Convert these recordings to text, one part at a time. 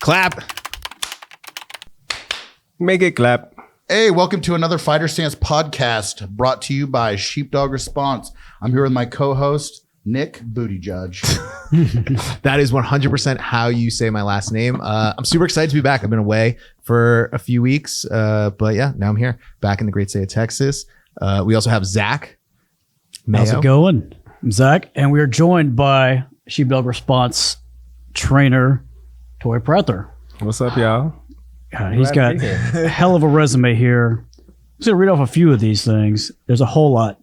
Clap. Make it clap. Hey, welcome to another Fighter Stance podcast brought to you by Sheepdog Response. I'm here with my co-host, Nick Booty Judge. That is 100% how you say my last name. I'm super excited to be back. I've been away for a few weeks, but yeah, now I'm here, back in the great state of Texas. We also have Zach Mayo. How's it going? I'm Zach, and we are joined by Sheepdog Response trainer, Torrey Prather. What's up, y'all? God, he's got a hell of a resume here. I'm just going to read off a few of these things. There's a whole lot.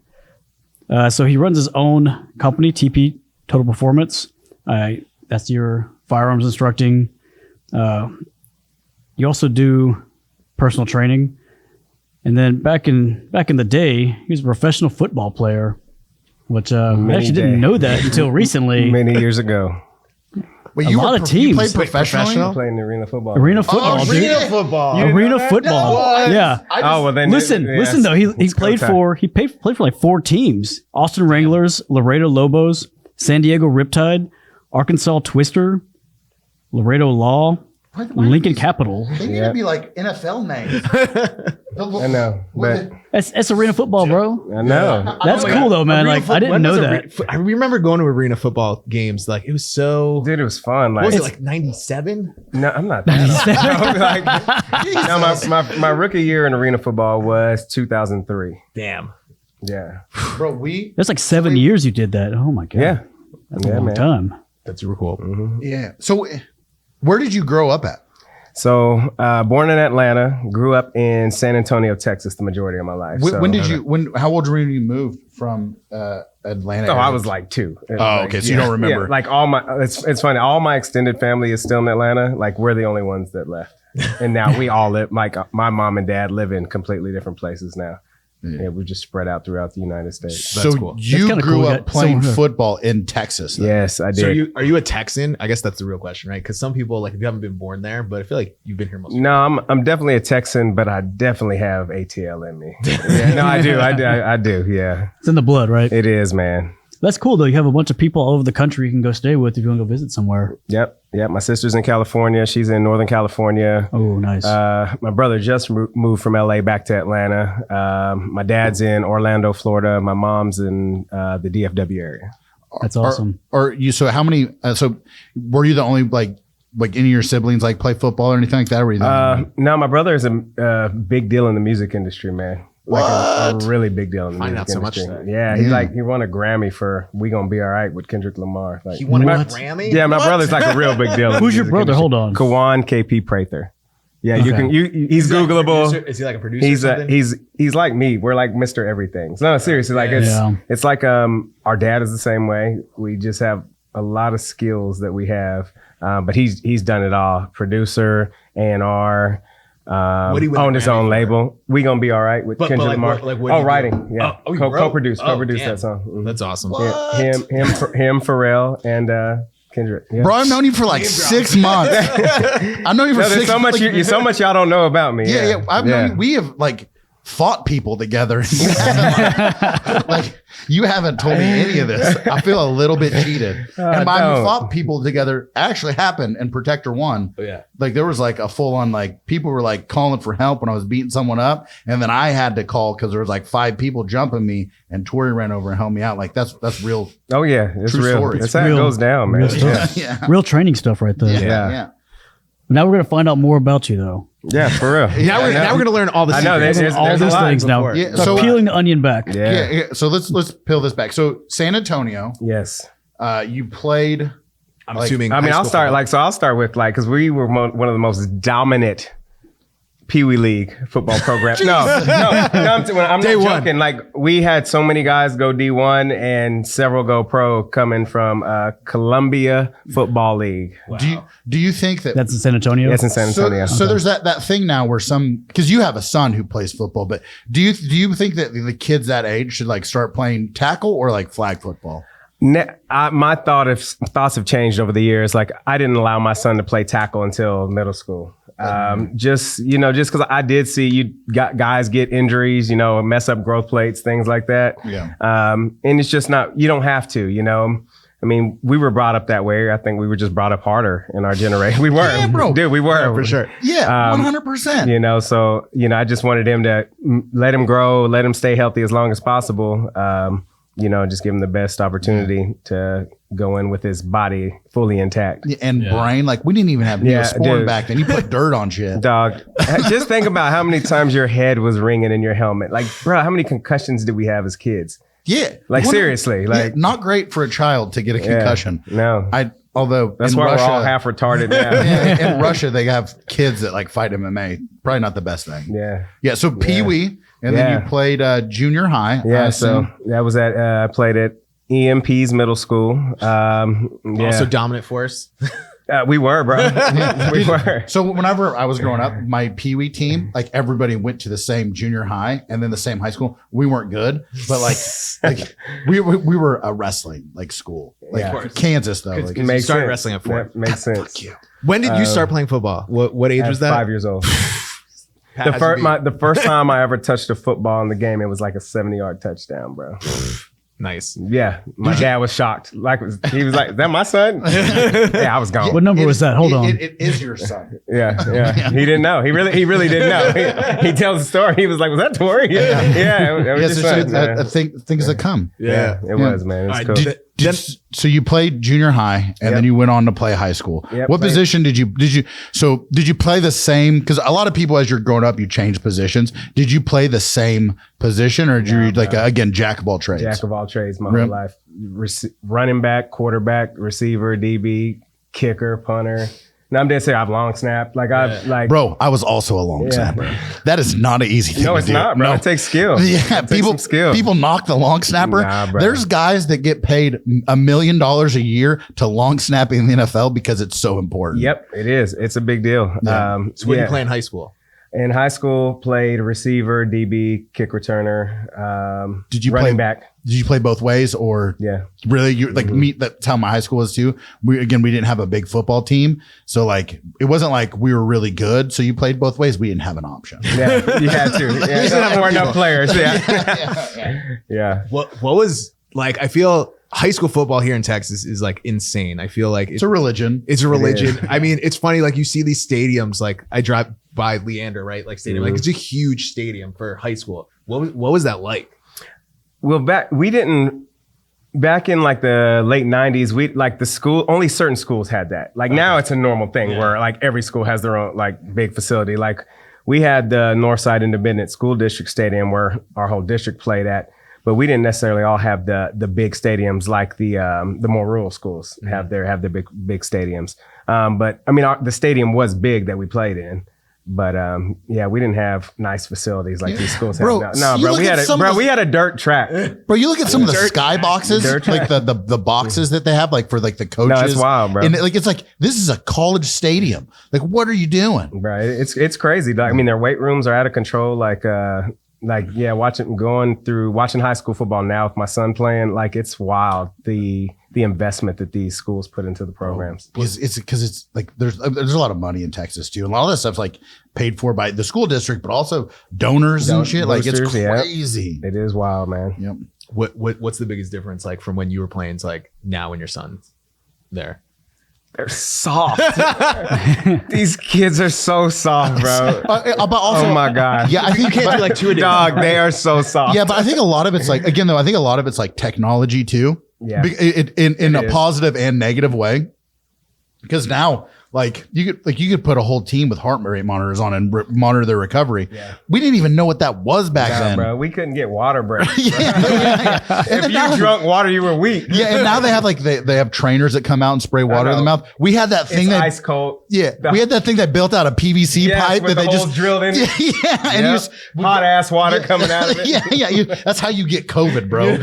So he runs his own company, TP Total Performance. That's your firearms instructing. You also do personal training. And then back in the day, he was a professional football player, which I actually didn't know that until recently. Many years ago. Wait, A lot of you teams. played professionally? I played in arena football. Arena football, dude. Arena football. Arena football. Yeah. Then Listen though, he played for like 4 teams: Austin Wranglers, Laredo Lobos, San Diego Riptide, Arkansas Twister, Laredo Law, Lincoln Capital. They need to be like NFL names. I know, but That's arena football, bro. I know. That's cool though, man. Like I didn't know that. I remember going to arena football games. Like it was so. Dude, it was fun. What Like, was it, like 97? no, I'm not that. No, my rookie year in arena football was 2003. Damn. Yeah. Bro, That's like 7 years you did that. Oh my god. Yeah. That's a long time. That's super cool. yeah. So where did you grow up at? So, born in Atlanta, grew up in San Antonio, Texas, the majority of my life. How old were you when you moved from Atlanta? Oh, I was like 2. Okay. So you don't remember. Yeah, like it's funny. All my extended family is still in Atlanta. Like we're the only ones that left. And now we all live, like my mom and dad live in completely different places now. Yeah, we just spread out throughout the United States. So cool. you That's grew cool. up playing football in Texas. Then. Yes, I did. So are you a Texan? I guess that's the real question, right? Because some people, like, if you haven't been born there, but I feel like you've been here most of the No, I'm definitely a Texan, but I definitely have ATL in me. Yeah, no, I do. Yeah, It's in the blood, right? it is, man. That's cool though. You have a bunch of people all over the country you can go stay with if you want to go visit somewhere. Yep. My sister's in California. She's in Northern California. Oh, nice. My brother just moved from LA back to Atlanta. My dad's in Orlando, Florida. My mom's in the DFW area. That's awesome. So how many? So were you the only like any of your siblings like play football or anything like that? Or were you the only one? No, my brother is a big deal in the music industry, man. Like a really big deal in the Finding music out so industry. much. Yeah, he won a Grammy for "We Gonna Be All Right" with Kendrick Lamar. Like, He won a What? Grammy? yeah, my brother's like a real big deal. in the Who's your music brother? industry. Hold on. Kawan KP Prather. Yeah, you Okay. can. He's Googleable. Is he like a producer? He's or something? he's like me. We're like Mr. Everything. No, seriously, like it's like our dad is the same way. We just have a lot of skills that we have, but he's done it all. Producer, A&R. What do you win owned a his Grammy own for? label. We Gonna Be All Right with But Kendrick like Lamar. what- like what do you do? Writing. Yeah, Oh, you wrote? co-produced Damn. that song. Mhm. That's awesome. Yeah, him, Pharrell, and Kendrick. Yeah. Bro, I've known you for like 6 months. I've known you for No, 6 there's so much. like, So much y'all don't know about me. Yeah. I've known you, we have like fought people together. You haven't, like you haven't told me any of this. I feel a little bit cheated. And by don't. fought people together actually happened in Protector 1. Oh, yeah. Like there was like a full on like people were like calling for help when I was beating someone up, and then I had to call because there was like 5 people jumping me, and Torrey ran over and helped me out. Like that's real. Oh yeah, it's True real. story. That's It's how real- it goes down, man. real stuff. Yeah. Yeah. Real training stuff right there. Yeah. Now we're going to find out more about you though. Yeah, for real. Now we're going to learn all the I know, secrets. there's all a those lot things now. before. Yeah, Start so- peeling the onion back. Yeah. So let's peel this back. So San Antonio, Yes. you played. I'm Like, assuming. I mean, high I'll school start football. I'll start with because we were one of the most dominant Pee Wee League football programs. No, I'm not joking. Like we had so many guys go D1 and several go pro coming from Columbia Football League. Wow. Do you think that That's in San Antonio. That's in San Antonio. So there's that thing now where because you have a son who plays football, but do you think that the kids that age should like start playing tackle or like flag football? My thoughts have changed over the years. Like I didn't allow my son to play tackle until middle school. Just because I did see you got guys get injuries, mess up growth plates, things like that. Yeah. And it's just not, you don't have to, I mean, we were brought up that way. I think we were just brought up harder in our generation. We were, Yeah, bro. dude. We were For sure. Yeah, 100%. You know, so I just wanted him to let him grow, let him stay healthy as long as possible. Just give him the best opportunity to go in with his body fully intact. And brain, like we didn't even have Neosporin back then. You put dirt on shit. Dog, just think about how many times your head was ringing in your helmet. Like, bro, how many concussions did we have as kids? Yeah. Like, seriously. Like, not great for a child to get a concussion. No. Although that's in why Russia, we're all half retarded now. Yeah, in Russia, they have kids that like fight MMA. Probably not the best thing. Yeah. Yeah. So Pee Wee, and then you played junior high. Yeah. So that was at I played at EMP's middle school. Also dominant force. We were, bro. We were. So whenever I was growing up, my Pee Wee team, like everybody went to the same junior high and then the same high school. We weren't good, but like we were a wrestling like school, like Kansas though. Like, you started wrestling at 4. That makes sense. When did you start playing football? What age was that? 5 years old. The first time I ever touched a football in the game, it was like a 70-yard touchdown, bro. Nice. Yeah, my dad was shocked. Like he was like, "Is that my son?" Yeah, I was gone. What number was that? Hold on. It is your son. Yeah. He didn't know. He really didn't know. He tells the story. He was like, "Was that Torrey?" Yeah. It was your son, things that come. Yeah, it was, man. It was cool. So you played junior high and then you went on to play high school. Yep, What position did you play the same? Because a lot of people, as you're growing up, you change positions. Did you play the same position, or did you again jack of all trades? Jack of all trades my whole life. Running back, quarterback, receiver, DB, kicker, punter. No, I'm dead serious. I've long snapped. Bro, I was also a long snapper. That is not an easy thing. No, it's not, bro. It takes skill. Yeah, people knock the long snapper. Nah, bro. There's guys that get paid $1 million a year to long snap in the NFL because it's so important. Yep, it is. It's a big deal. So what did you play in high school? In high school, played receiver, DB, kick returner. Did you running play back? Did you play both ways, or really? You like me? That's how my high school was too. We didn't have a big football team, so like it wasn't like we were really good. So you played both ways. We didn't have an option. Yeah, you had to. Yeah, there weren't enough players. Yeah. What was like? I feel high school football here in Texas is like insane. I feel like it's a religion. It's a religion. I mean, it's funny. Like you see these stadiums. Like I drive by Leander, right? Like stadium. Like it's a huge stadium for high school. What was that like? Well, back in like the late 90s, we like the school, only certain schools had that. Like now it's a normal thing where like every school has their own like big facility. Like we had the Northside Independent School District Stadium where our whole district played at, but we didn't necessarily all have the big stadiums like the more rural schools have their big stadiums. But I mean, the stadium was big that we played in. But we didn't have nice facilities like these schools have now. No, bro, we had a dirt track. Bro, you look at some of the sky boxes, like the boxes that they have, like for like the coaches. No, it's wild, bro. And it's like this is a college stadium. Like, what are you doing, bro? It's crazy. I mean, their weight rooms are out of control. Watching high school football now with my son playing, like it's wild. The investment that these schools put into the programs. Because it's like there's a lot of money in Texas too, and a lot of that stuff's like paid for by the school district, but also donors and shit. Like it's crazy. It is wild, man. Yep. What's the biggest difference like from when you were playing to like now when your son's there? They're soft. These kids are so soft, bro. But also, oh my god. Yeah, I think you can't do like two dog. They are so soft. Yeah, but I think a lot of it's like again though. I think a lot of it's like technology too. Yeah, in a positive and negative way. Because now, like you could put a whole team with heart rate monitors on and monitor their recovery. Yeah. We didn't even know what that was back then, bro. We couldn't get water breaks. If you drunk water, you were weak. Yeah, and now they have like they have trainers that come out and spray water in the mouth. We had that thing that ice cold. Yeah, we had that thing that built out a PVC pipe that they just drilled in. Yeah, and hot ass water coming out of it. Yeah. That's how you get COVID, bro.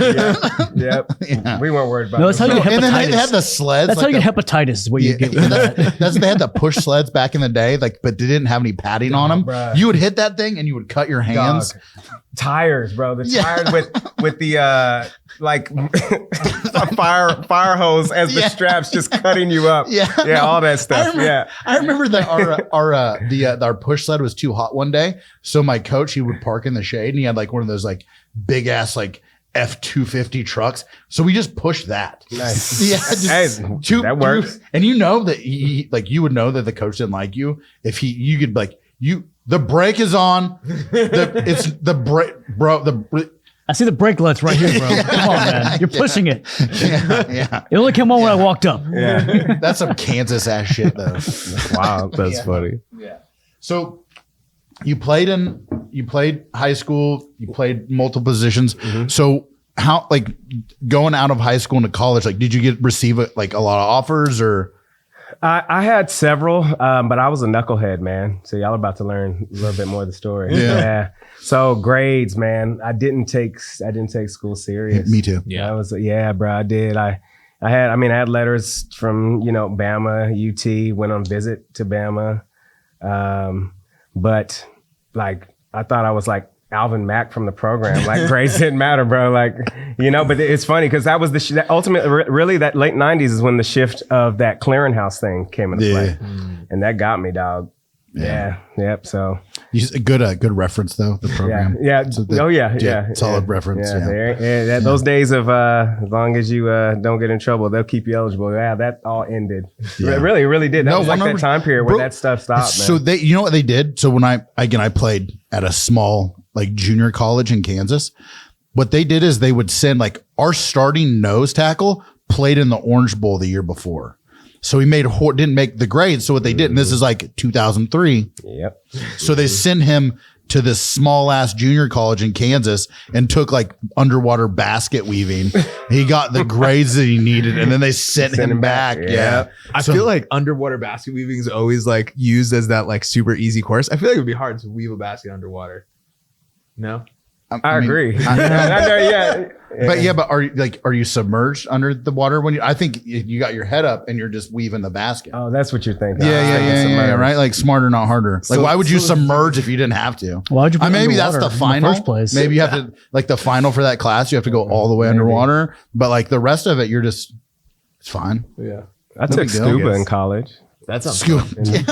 Yep. Yeah. We weren't worried about. No, that's how you get hepatitis. And then they had the sleds. That's how you get hepatitis. Is what you get. They had the push sleds back in the day, like, but they didn't have any padding on them. Bruh. You would hit that thing and you would cut your hands. Tires, bro. The tires with the like fire hose as the straps just cutting you up. Yeah, all that stuff. I remember that our push sled was too hot one day, so my coach, he would park in the shade and he had like one of those like big ass like F-250 trucks. So we just pushed that. Nice. Yeah, That works. And you know that you would know that the coach didn't like you if you could like the brake is on. It's the brake, bro. I see the brake lights right here, bro. Come on, man. You're pushing it. Yeah. It only came on when I walked up. Yeah. That's some Kansas ass shit though. Wow. That's funny. Yeah. So you played high school, you played multiple positions. Mm-hmm. So how, like, going out of high school into college, like, did you receive a lot of offers or? I had several, but I was a knucklehead, man. So y'all are about to learn a little bit more of the story. Yeah. So grades, man. I didn't take school serious. Me too. Yeah. Bro. I did. I had letters from, Bama, UT, went on visit to Bama. But like, I thought I was like Alvin Mack from the program. Like grades didn't matter, bro. Like, but it's funny because that was that ultimately, really that late 90s is when the shift of that clearinghouse thing came into play. And that got me, dog. Yeah. Yep. So a good reference though, the program. Yeah. So solid reference. Yeah. Those days of as long as you don't get in trouble, they'll keep you eligible. Yeah, that all ended. Yeah. It really did. That was like that time period where that stuff stopped, man. So you know what they did? So when I played at a small like junior college in Kansas, what they did is they would send like our starting nose tackle played in the Orange Bowl the year before. So he didn't make the grades. So what they did, and this is like 2003. Yep. So they sent him to this small ass junior college in Kansas and took like underwater basket weaving. He got the grades that he needed, and then they sent him back. Yeah. I feel like underwater basket weaving is always like used as that like super easy course. I feel like it would be hard to weave a basket underwater. No? I agree. But are you submerged under the water when I think you got your head up and you're just weaving the basket? Oh, that's what you're thinking. Yeah, right. Like smarter, not harder. Like, why would you submerge if you didn't have to? Why would you? Maybe that's the final. In the first place. Maybe you have to like the final for that class. You have to go all the way underwater. But like the rest of it, it's fine. Yeah, I took scuba in college. That's scuba. Yeah.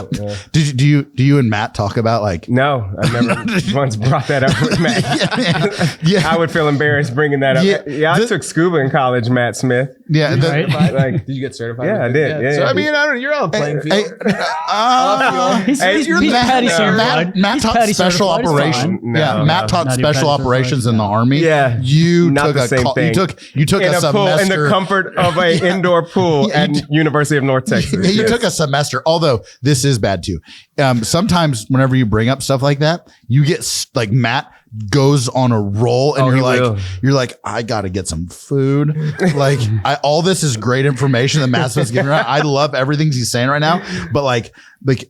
Do you and Matt talk about like? No, I never once brought that up with Matt. Yeah. I would feel embarrassed bringing that up. Yeah, I took scuba in college, Matt Smith. Yeah, like, did you get certified? Yeah, I did. Yeah, so I mean, you're on the playing field. He's PADI certified. Matt taught special operations. Matt taught special operations in the Army. Yeah, you not took the same thing. You took in a semester pool, in the comfort of an indoor pool at University of North Texas. You took a semester. Although this is bad too. Sometimes whenever you bring up stuff like that, you get like Matt goes on a roll and you're like, I got to get some food. Like all this is great information that Matt Smith's giving right. I love everything he's saying right now. But like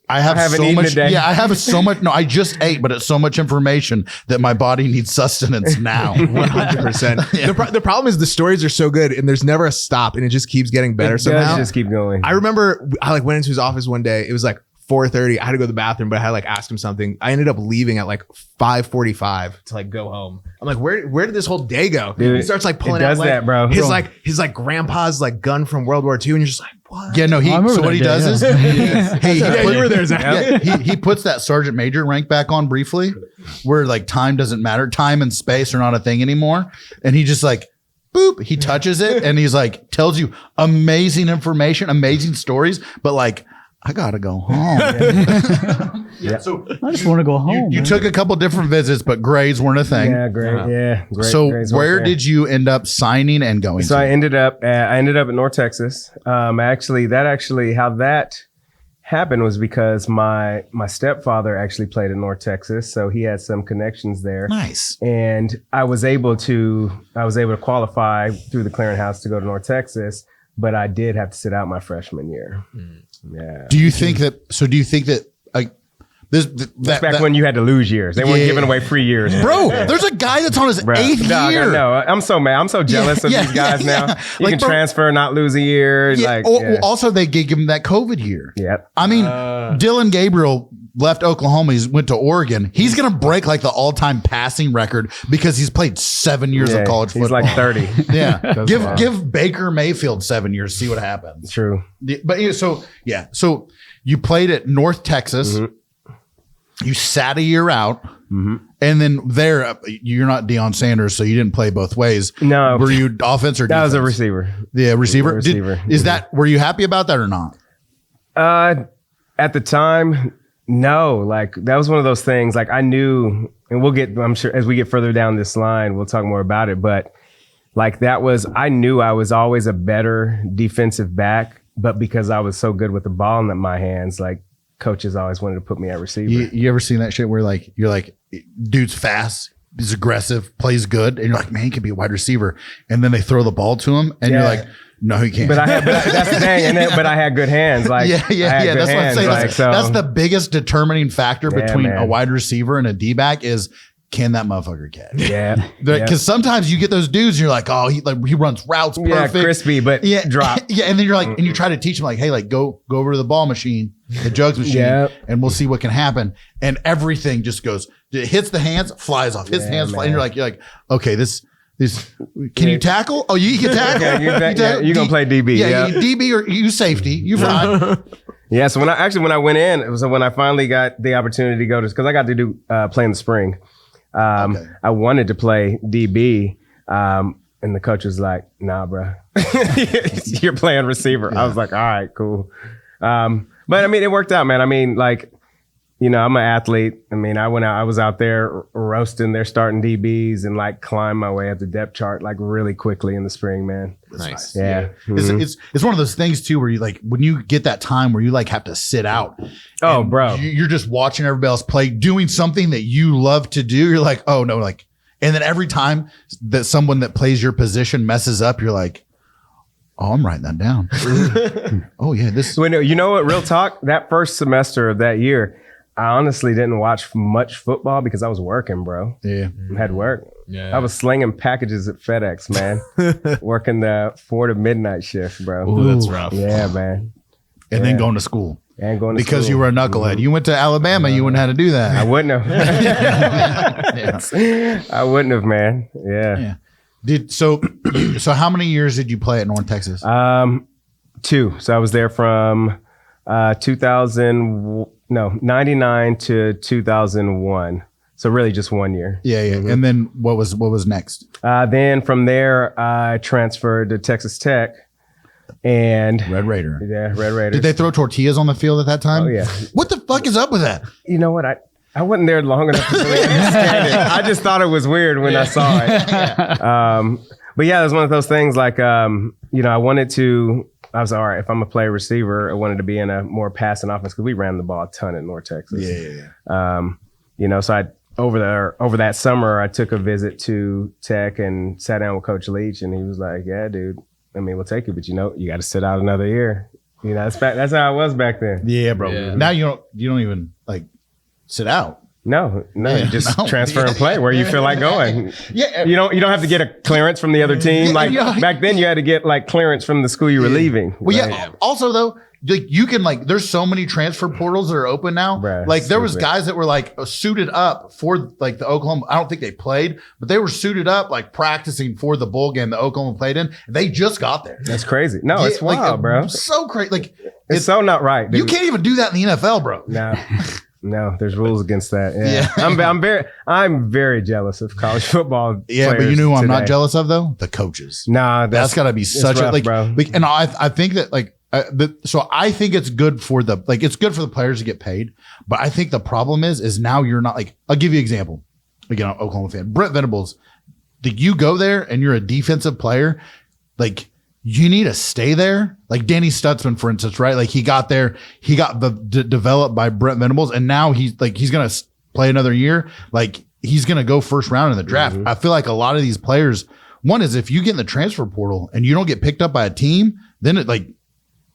I haven't so much. Today. Yeah, I have so much. No, I just ate, but it's so much information that my body needs sustenance now. 100%. The problem is the stories are so good and there's never a stop and it just keeps getting better somehow. Just keep going. I remember I like went into his office one day. It was like 4:30. I had to go to the bathroom, but I had to like ask him something. I ended up leaving at like 5:45 to like go home. I'm like, where did this whole day go? Dude, he starts like pulling out like, that, bro. his grandpa's like gun from World War II, and you're just like, what? Yeah, no. What he does is, you were there, Zach. He puts that sergeant major rank back on briefly, where like time doesn't matter, time and space are not a thing anymore, and he just like. Boop, he touches it and he's like, tells you amazing information, amazing stories, but like, I gotta go home. So I just want to go home. You took a couple different visits, but grades weren't a thing. Yeah, great. Yeah, great. So where did you end up signing and going? So I ended up at North Texas. How that happened was because my stepfather actually played at North Texas, so he had some connections there. Nice. And I was able to qualify through the clearinghouse to go to North Texas, but I did have to sit out my freshman year. Yeah. Do you think that like that's back when you had to lose years. They weren't giving away free years. Bro, there's a guy that's on his 8th year. No, I'm so mad. I'm so jealous of these guys now. You can transfer, not lose a year. Also, they gave him that COVID year. Yep. I mean, Dylan Gabriel left Oklahoma. He went to Oregon. He's going to break like the all-time passing record because he's played 7 years of college football. He's like 30. Yeah. Give Baker Mayfield 7 years. See what happens. True. But so you played at North Texas. Mm-hmm. you sat a year out, and then you're not Deion Sanders, so you didn't play both ways. No. Were you offense or defense? That was a receiver. Yeah, receiver. Receiver. Were you happy about that or not? At the time, no. Like, that was one of those things. Like, I knew, and I'm sure as we get further down this line, we'll talk more about it. But like, I knew I was always a better defensive back, but because I was so good with the ball in my hands, like, coaches always wanted to put me at receiver. You ever seen that shit where like you're like, dude's fast, he's aggressive, plays good, and you're like, man, he could be a wide receiver, and then they throw the ball to him, and you're like, no, he can't. But that's the thing, but I had good hands. Like, yeah. That's what I'm saying. That's the biggest determining factor between a wide receiver and a D-back is, can that motherfucker catch? Yeah. Because sometimes you get those dudes, and you're like, oh, he runs routes perfect. Yeah, crispy, but drop. Yeah, and then you're like, and you try to teach him like, hey, like go over to the ball machine, the jugs machine, and we'll see what can happen. And everything just goes, it hits the hands, flies off, hits the hands, fly, and you're like, okay, this. Can you tackle? Oh, you can tackle. You're gonna play DB. Yeah, DB or you safety. You fine. Yeah. So when I went in, it was when I finally got the opportunity to go to, because I got to do play in the spring. I wanted to play DB, and the coach was like, "Nah, bro, you're playing receiver." I was like, "All right, cool." But I mean, it worked out, man. I mean, like, you know, I'm an athlete. I mean, I was out there roasting their starting DBs and like climbed my way up the depth chart like really quickly in the spring, man. Nice. Yeah. It's one of those things too, where you like, when you get that time where you like have to sit out. Oh, bro. You're just watching everybody else play, doing something that you love to do. You're like, oh no, like, and then every time that someone that plays your position messes up, you're like, oh, I'm writing that down. Oh yeah. You know what, real talk, that first semester of that year, I honestly didn't watch much football because I was working, bro. Yeah. I had work. Yeah. I was slinging packages at FedEx, man. Working the 4 to midnight shift, bro. Ooh, that's rough. Yeah, man. And then going to school. And going to because school. you were a knucklehead. You went to Alabama, you wouldn't have to do that. I wouldn't have. I wouldn't have, man. Yeah. So how many years did you play at North Texas? 2. So I was there from 99 to 2001. So really just 1 year. Yeah. And then what was next? Then from there, I transferred to Texas Tech and Red Raider. Yeah, Red Raiders. Did they throw tortillas on the field at that time? Oh yeah. What the fuck is up with that? You know what? I wasn't there long enough to really understand it. I just thought it was weird when I saw it. But yeah, it was one of those things like, you know, I was all right, if I'm going to play receiver, I wanted to be in a more passing offense because we ran the ball a ton in North Texas. Yeah. You know, so over that summer, I took a visit to Tech and sat down with Coach Leach, and he was like, yeah, dude, I mean, we'll take you, but you know, you got to sit out another year. You know, that's how it was back then. Yeah, bro. Yeah. Now you don't even like sit out. No, you just transfer and play where you feel like going. Yeah, you don't have to get a clearance from the other team. Like back then, you had to get like clearance from the school you were leaving. Well, yeah. Also, though, like you can like, there's so many transfer portals that are open now. Bruh, like there was guys that were like suited up for like the Oklahoma. I don't think they played, but they were suited up like practicing for the bowl game that Oklahoma played in. They just got there. That's crazy. No, it's wild, like, bro. So crazy. Like it's so not right. Dude. You can't even do that in the NFL, bro. No, there's rules against that. Yeah. I'm very jealous of college football. Yeah, but you know who I'm not jealous of though? The coaches. Nah, that's got to be such rough, a like, bro. And I think that like so I think it's good for the players to get paid, but I think the problem is now you're not like, I'll give you an example. Again, I'm an Oklahoma fan. Brent Venables, you go there and you're a defensive player, like you need to stay there. Like Danny Stutzman, for instance, right? Like he got there, he got developed by Brent Venables, and now he's going to play another year. Like he's going to go first round in the draft. Mm-hmm. I feel like a lot of these players, one is if you get in the transfer portal and you don't get picked up by a team, then it like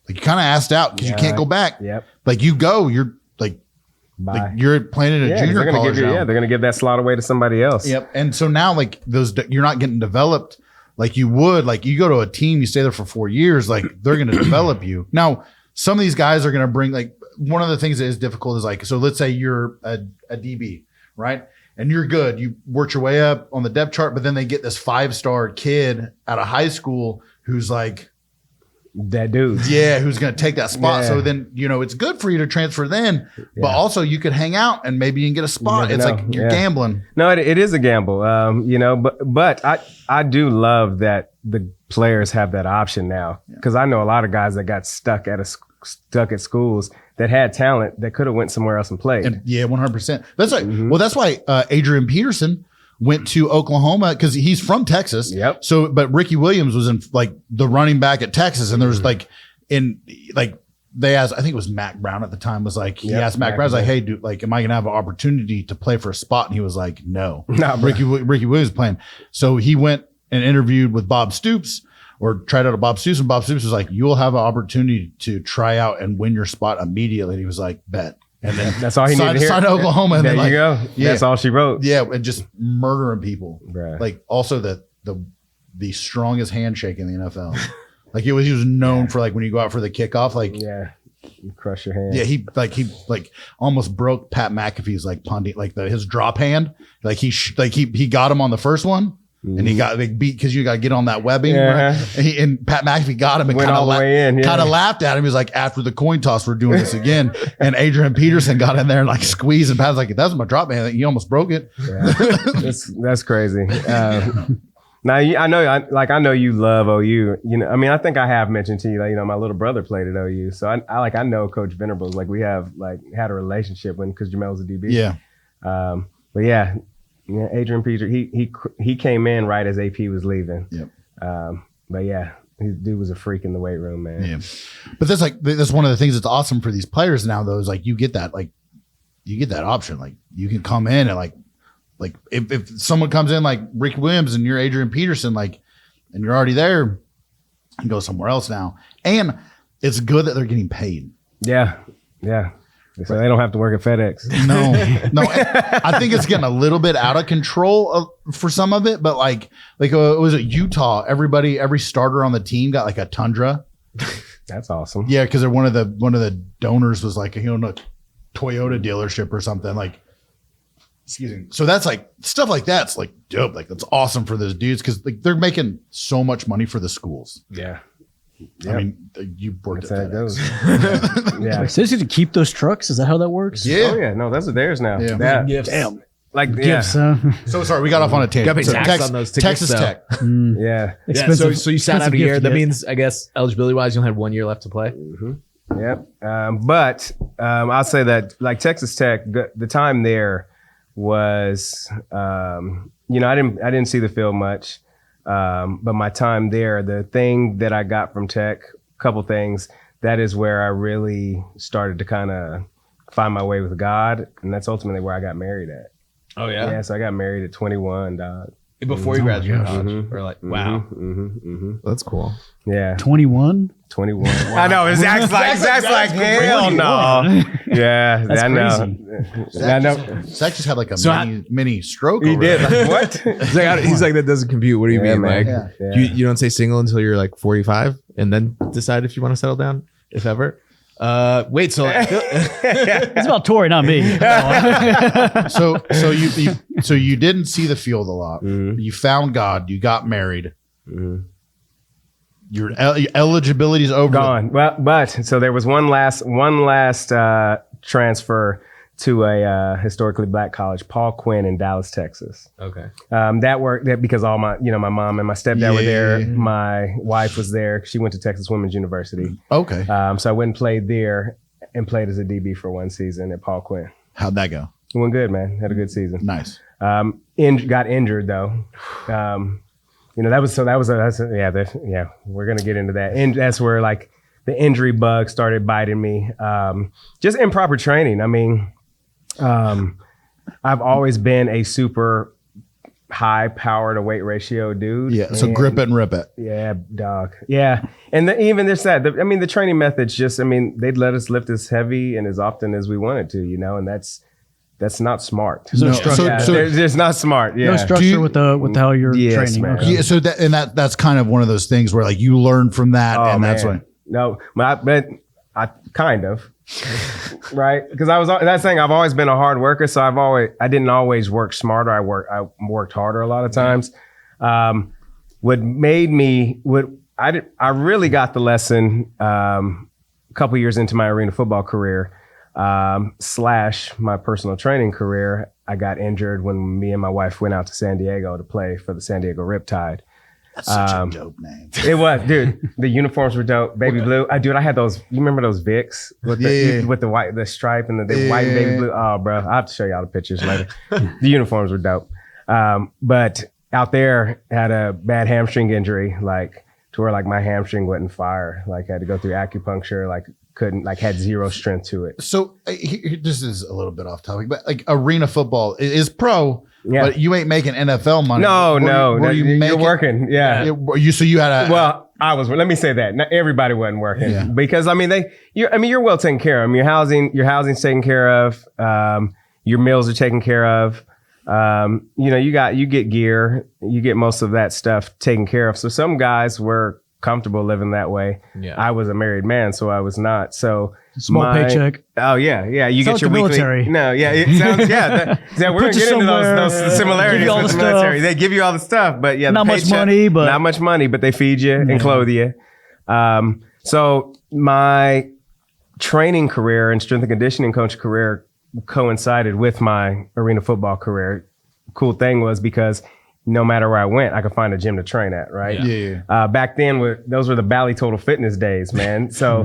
you kind of asked out because you can't go back. Yep. Like you go, you're like you're playing in a junior college. They're going to give that slot away to somebody else. Yep. And so now like you're not getting developed like you would. Like you go to a team, you stay there for 4 years, like they're going to develop you. Now, some of these guys are going to bring like, one of the things that is difficult is like, so let's say you're a DB, right? And you're good. You worked your way up on the depth chart, but then they get this 5-star kid out of high school who's like, that dude. Yeah, who's going to take that spot. Yeah. So then, it's good for you to transfer then, but also you could hang out and maybe you can get a spot. It's like you're gambling. No, it is a gamble, but I do love that the players have that option now, because I know a lot of guys that got stuck at schools that had talent that could have went somewhere else and played. And 100%. That's like, well, that's why Adrian Peterson went to Oklahoma, because he's from Texas. Yep. So, but Ricky Williams was in like the running back at Texas, and there was they asked, I think it was Mac Brown at the time, was like, he asked Mac Brown, was like, hey, dude, like, am I going to have an opportunity to play for a spot? And he was like, no. Ricky Williams playing. So he went and interviewed with Bob Stoops, or tried out a Bob Stoops, and Bob Stoops was like, you'll have an opportunity to try out and win your spot immediately. And he was like, bet. And then that's all he needed to hear. Signed to Oklahoma. And there then you go. Yeah. That's all she wrote. Yeah, and just murdering people. Right. Like also the strongest handshake in the NFL. Like he was known for, like, when you go out for the kickoff, like you crush your hand. Yeah, he almost broke Pat McAfee's his drop hand. Like he got him on the first one. And he got beat because you got to get on that webbing. Right? And Pat McAfee got him and went all the way in. Kind of laughed at him. He was like, after the coin toss, we're doing this again. And Adrian Peterson got in there and like squeezed, and Pat's like, that's my drop hand. You almost broke it. Yeah. That's crazy. Now I know you love OU. I think I have mentioned to you, my little brother played at OU, so I know Coach Venables. Like we have had a relationship because Jamel's a DB. Yeah. But yeah. Yeah, Adrian Peter, he came in right as AP was leaving. Yep. But yeah, his dude was a freak in the weight room, man. Yeah. But that's one of the things that's awesome for these players now, though, is like you get that option. Like you can come in and like if someone comes in like Rick Williams and you're Adrian Peterson, like, and you're already there, and go somewhere else now. And it's good that they're getting paid. Yeah. Yeah. So they don't have to work at FedEx. No. I think it's getting a little bit out of control for some of it, but like it was at Utah. Every starter on the team got like a Tundra. That's awesome. Yeah, because one of the donors was like a Toyota dealership or something. Like, excuse me. So that's like stuff like that's like dope. Like that's awesome for those dudes, because like they're making so much money for the schools. Yeah. Yep. I mean, you worked at goes. Yeah. So they get to keep those trucks? Is that how that works? Yeah. Oh yeah. No, those are theirs now. Yeah. Gifts. Damn. Like Gifts. So sorry, we got off on a tangent. Got to pay So tax on those tickets, Texas though. Tech. Yeah. Yeah, so you sat out a year. That gift. means, I guess, eligibility wise, you only had 1 year left to play. Mm-hmm. Yep. But I'll say that like Texas Tech, the time there was, I didn't see the field much. But my time there, the thing that I got from Tech, a couple things, that is where I really started to kind of find my way with God. And that's ultimately where I got married at. Oh, yeah? Yeah, so I got married at 21, dog. Before you graduated college. Or like, wow. That's cool. Yeah. 21? 21. Wow. I know. Zach's like hell no. Yeah. That's crazy. Zach just had like a mini stroke. He did. There. Like, what? He's like, that doesn't compute. What do you mean? Man. Like, Yeah. you don't say single until you're like 45 and then decide if you want to settle down, if ever. Wait, so It's about Torrey, not me. So you didn't see the field a lot. Mm-hmm. You found God. You got married. Mm-hmm. Your eligibility is over. Gone. Well, but so there was one last transfer to a historically black college, Paul Quinn in Dallas, Texas. okay. That worked because all my mom and my stepdad were there. My wife was there. She went to Texas Women's University. Okay. So I went and played there and played as a DB for one season at Paul Quinn. How'd that go? It went good, man. Had a good season. Nice. Got injured though. We're gonna get into that. And that's where like the injury bug started biting me. Just improper training. I mean, I've always been a super high power to weight ratio dude. Yeah. So grip it and rip it. Yeah, dog. Yeah. And even there's that. The training methods they'd let us lift as heavy and as often as we wanted to, and that's not smart. There's no structure. There's not smart. Yeah. No structure with how you're training. Man. Okay. Yeah. So that's kind of one of those things where like you learn from that, and that's why. No, but I kind of. Right, because that's the thing. I've always been a hard worker, so I didn't always work smarter. I worked harder a lot of times. What I really got the lesson a couple years into my arena football career / my personal training career. I got injured when me and my wife went out to San Diego to play for the San Diego Riptide. That's such a dope name. It was, dude. The uniforms were dope. Baby blue. I had those. You remember those Vicks with the white, the stripe and the white and baby blue? Oh, bro, I have to show y'all the pictures later. The uniforms were dope. But out there, had a bad hamstring injury, like to where like my hamstring wouldn't fire. Like had to go through acupuncture. Like couldn't, like had zero strength to it. So this is a little bit off topic, but like arena football is pro. Yeah. But you ain't making NFL money. No. You're working. Yeah. So you had a. Well, I was. Let me say that. Not everybody wasn't working because I mean you're well taken care of. Your housing's taken care of. Your meals are taken care of. You get gear. You get most of that stuff taken care of. So some guys were comfortable living that way. Yeah. I was a married man, so I was not. So. Small paycheck. Oh yeah. You sounds get your like weekly. Military. No, yeah, it sounds we're gonna get into those similarities with the military. They give you all the stuff, but yeah, not much money, but they feed you and clothe you. So my training career and strength and conditioning coach career coincided with my arena football career. Cool thing was because no matter where I went, I could find a gym to train at, right? Yeah. Back then, those were the Bally Total Fitness days, man. So,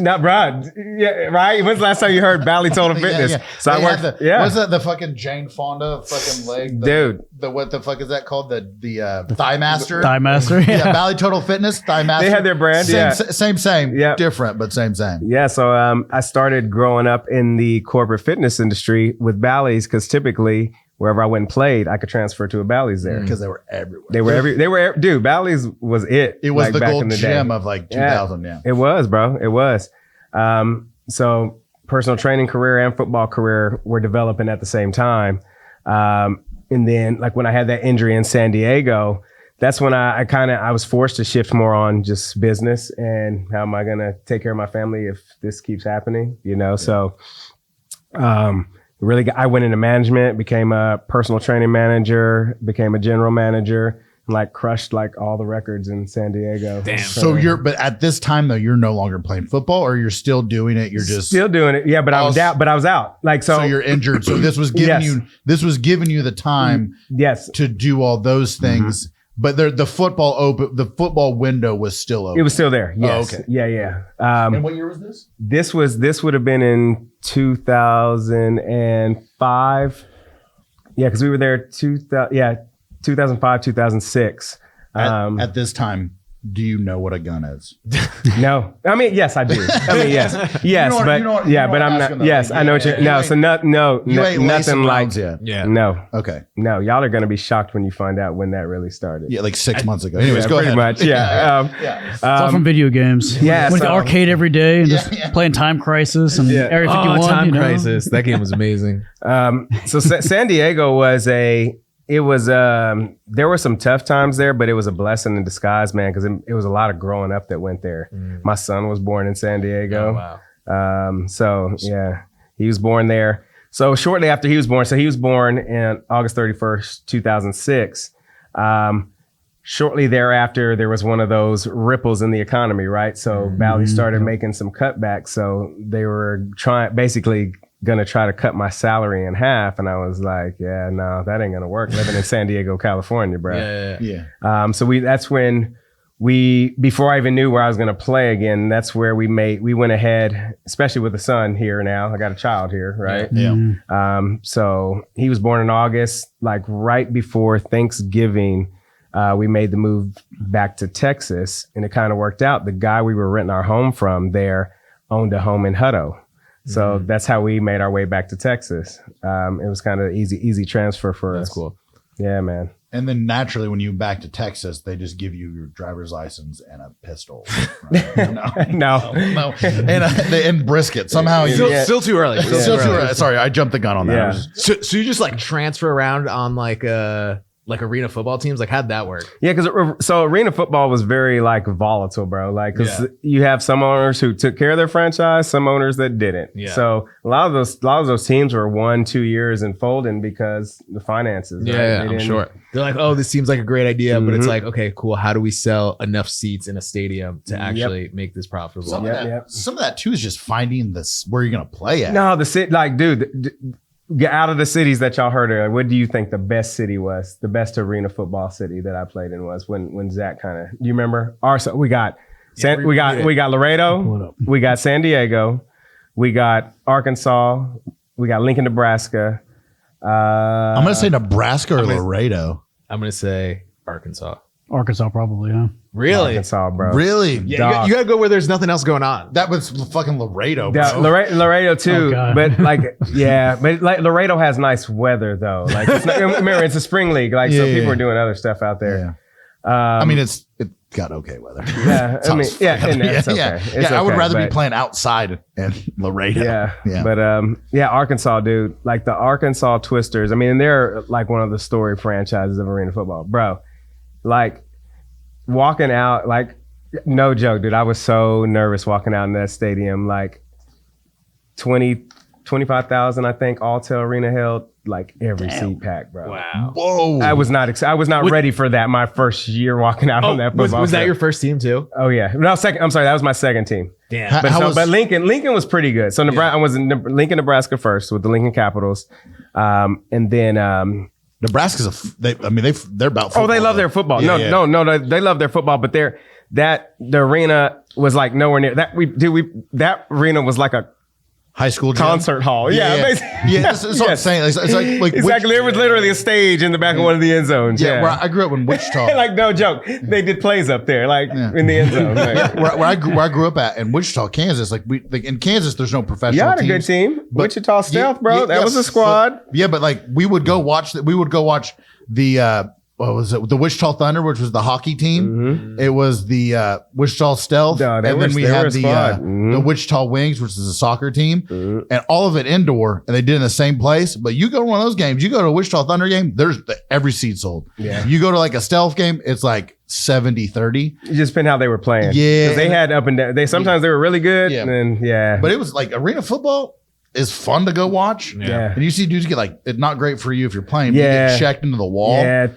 not Brad, right? When's the last time you heard Bally Total Fitness? So I worked. Was that the fucking Jane Fonda fucking leg? Dude. What the fuck is that called? The Thigh Master? Thigh Master, yeah. Bally Total Fitness, Thigh Master. They had their brand, Same. Yeah. Different, but same. Yeah, so I started growing up in the corporate fitness industry with Bally's because typically, wherever I went and played, I could transfer to a Bally's there. Because they were everywhere. They were dude, Bally's was it. It was like the gold gem of like 2000, It was, bro. It was. So personal training career and football career were developing at the same time. And then like when I had that injury in San Diego, that's when I was forced to shift more on just business and how am I going to take care of my family if this keeps happening, So, I went into management, became a personal training manager, became a general manager, and like crushed like all the records in San Diego. Damn. So but at this time though, you're no longer playing football, or you're still doing it. You're just still doing it. Yeah, but I was out. But I was out. Like so you're injured. So this was giving you the time. To do all those things. But the football window was still open. It was still there. Yes. Oh, okay. Yeah. And what year was this? This would have been in 2005. Yeah, because we were there 2005, 2006. At this time, do you know what a gun is? No. I mean, yes, I do. I mean, yes. But I'm not. Yes, I know what you're. No, so nothing like. Yeah. No. Okay. No, y'all are going to be shocked when you find out when that really started. Yeah, like 6 months ago. Anyways, go pretty ahead. Much. Yeah. It's all from video games. Yeah. Went to the arcade every day and just playing Time Crisis and Area 51. Time Crisis. That game was amazing. So San Diego was there were some tough times there, but it was a blessing in disguise, man, because it was a lot of growing up that went there. My son was born in San Diego. Oh, wow. He was born there. So shortly after he was born in August 31st, 2006. Shortly thereafter, there was one of those ripples in the economy, right? So Bally started making some cutbacks. So they were going to try to cut my salary in half. And I was like, yeah, no, that ain't going to work living in San Diego, California, bro. Yeah. So that's when before I even knew where I was going to play again, that's where we went ahead, especially with a son here now. I got a child here, right? Yeah. So he was born in August, like right before Thanksgiving. We made the move back to Texas, and it kind of worked out. The guy we were renting our home from there owned a home in Hutto. So that's how we made our way back to Texas. It was kind of easy transfer for us. That's cool. Yeah, man. And then naturally, when you back to Texas, they just give you your driver's license and a pistol. Right? No. And brisket. Somehow still too early. Still too early. Sorry, I jumped the gun on that. Yeah. So you just like transfer around on like like arena football teams? Like, how'd that work? Yeah, because so arena football was very like volatile, bro. Like, because you have some owners who took care of their franchise, some owners that didn't. Yeah. So a lot of those teams were 1-2 years and folding because the finances. Yeah, right? I'm sure. They're like, oh, this seems like a great idea, but it's like, okay, cool. How do we sell enough seats in a stadium to actually make this profitable? Some of that too is just finding this where you're gonna play at. No, the city, like, dude. Get out of the cities that y'all heard of. What do you think the best city was? The best arena football city that I played in was when Zach kind of. Do you remember? We got Laredo. We got San Diego. We got Arkansas. We got Lincoln, Nebraska. I'm gonna say Nebraska or Laredo. I'm gonna say Arkansas. Arkansas, probably, huh? Really? Arkansas, bro. Really? Yeah, you gotta go where there's nothing else going on. That was fucking Laredo, bro. Yeah, Laredo too, but like, but like Laredo has nice weather though. Like, it's not, remember, it's a spring league, like so people are doing other stuff out there. Yeah. I mean, it got okay weather. Yeah, I mean, it's okay. It's I would okay, rather be playing outside in Laredo. Yeah. But Arkansas, dude, like the Arkansas Twisters. I mean, they're like one of the storied franchises of arena football, bro. Like walking out, like no joke, dude. I was so nervous walking out in that stadium. Like 25,000, I think, Alltel Arena held. Like every seat packed, bro. Wow. Whoa. I was not ready for that. My first year walking out on that football. Was that your first team too? Oh yeah. No, second. I'm sorry. That was my second team. Damn. But Lincoln was pretty good. So I was in Lincoln, Nebraska first with the Lincoln Capitals, and then. Nebraska's they're about football. Oh, they love their football. No, they love their football, but the arena was like nowhere near that. That arena was like a high school gym? concert hall. That's what I'm saying. It's like exactly. There was literally a stage in the back of one of the end zones. Yeah, where I grew up in Wichita. Like no joke, they did plays up there, like in the end zone. Like. where I grew up at in Wichita, Kansas. Like in Kansas, there's no professional. You had a teams, good team, but Wichita Stealth, bro. That was a squad. But like we would go watch the what was it? The Wichita Thunder, which was the hockey team. Mm-hmm. It was the Wichita Stealth, and then we had the Wichita Wings, which is a soccer team, and all of it indoor. And they did in the same place. But you go to one of those games, you go to a Wichita Thunder game, there's every seat sold. Yeah. You go to like a Stealth game, it's like 70-30. It just depended how they were playing. Yeah, they had up and down. Sometimes they were really good. Yeah, and then, but it was like arena football is fun to go watch. Yeah, and you see dudes get like it's not great for you if you're playing. Yeah, you get checked into the wall. Yeah.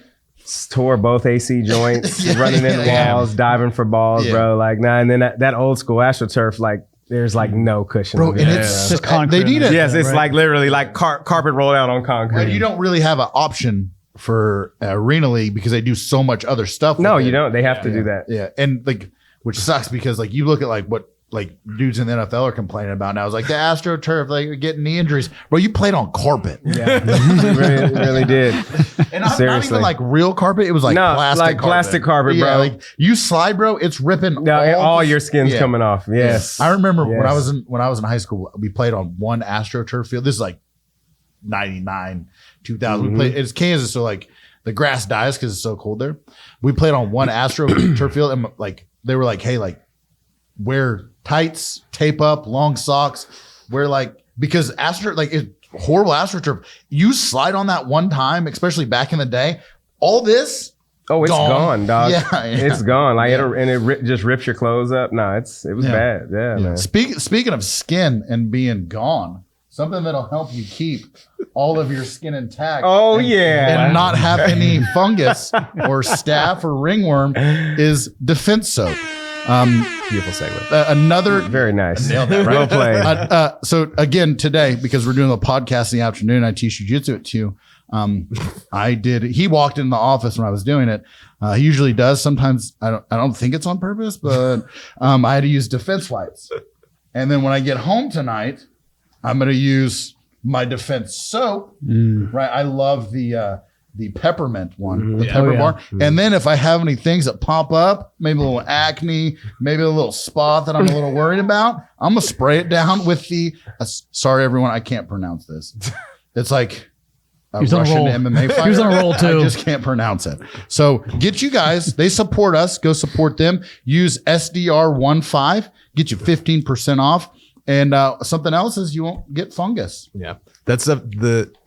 Tore both AC joints, running into walls, diving for balls, bro. Like, and then that old school AstroTurf, like, there's like no cushion, bro. And it's just concrete. They need it. Yes, it's like literally like carpet rolled out on concrete. And you don't really have an option for Arena League because they do so much other stuff. No, you don't. They have to do that. Yeah, and like, which sucks because like you look at like what like dudes in the NFL are complaining about now. It's like the AstroTurf, like you're getting knee injuries. Bro, you played on carpet. Yeah, really did. And not even like real carpet. It was like plastic carpet, bro. Like you slide, bro. It's ripping. All your skin's coming off. Yes. I remember when I was in high school, we played on one AstroTurf field. This is like 99, 2000. We played. It's Kansas, so like the grass dies because it's so cold there. We played on one AstroTurf field, and like they were like, hey, like wear tights, tape up, long socks. Wear like because it's horrible AstroTurf. You slide on that one time, especially back in the day. All this, it's gone, dog. Yeah. It's gone. Like it just rips your clothes up. No, it was bad. Yeah, man. Speaking of skin and being gone, something that'll help you keep all of your skin intact. Oh, and not have any fungus or staph or ringworm is defense soap. Beautiful segue. Another very nice. Nailed that, right? Well played. So again, today, because we're doing a podcast in the afternoon, I teach jiu-jitsu at 2. He walked in the office when I was doing it. He usually does. Sometimes I don't think it's on purpose, but I had to use defense wipes. And then when I get home tonight, I'm going to use my defense soap. Right. I love the peppermint one, the pepper bar. And then if I have any things that pop up, maybe a little acne, maybe a little spot that I'm a little worried about, I'm going to spray it down with sorry, everyone, I can't pronounce this. It's like a Russian MMA fighter. He's on a roll too. I just can't pronounce it. So get you guys, they support us. Go support them. Use SDR 15, get you 15% off. And something else is you won't get fungus. Yeah, that's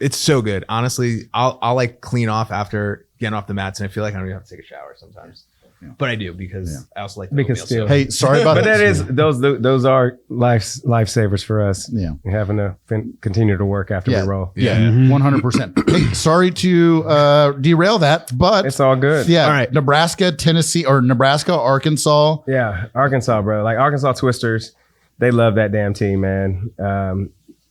it's so good. Honestly, I'll like clean off after getting off the mats, and I feel like I don't even have to take a shower sometimes. Yeah. But I do because I also like the because oatmeal, still. Hey, sorry about but that. that is those are lifesavers for us. Yeah. Having to continue to work after we roll. Yeah, 100%. Hey, sorry to derail that, but It's all good. yeah. All right. Nebraska, Tennessee, or Nebraska, Arkansas. Yeah, Arkansas, bro. Like Arkansas Twisters, they love that damn team, man.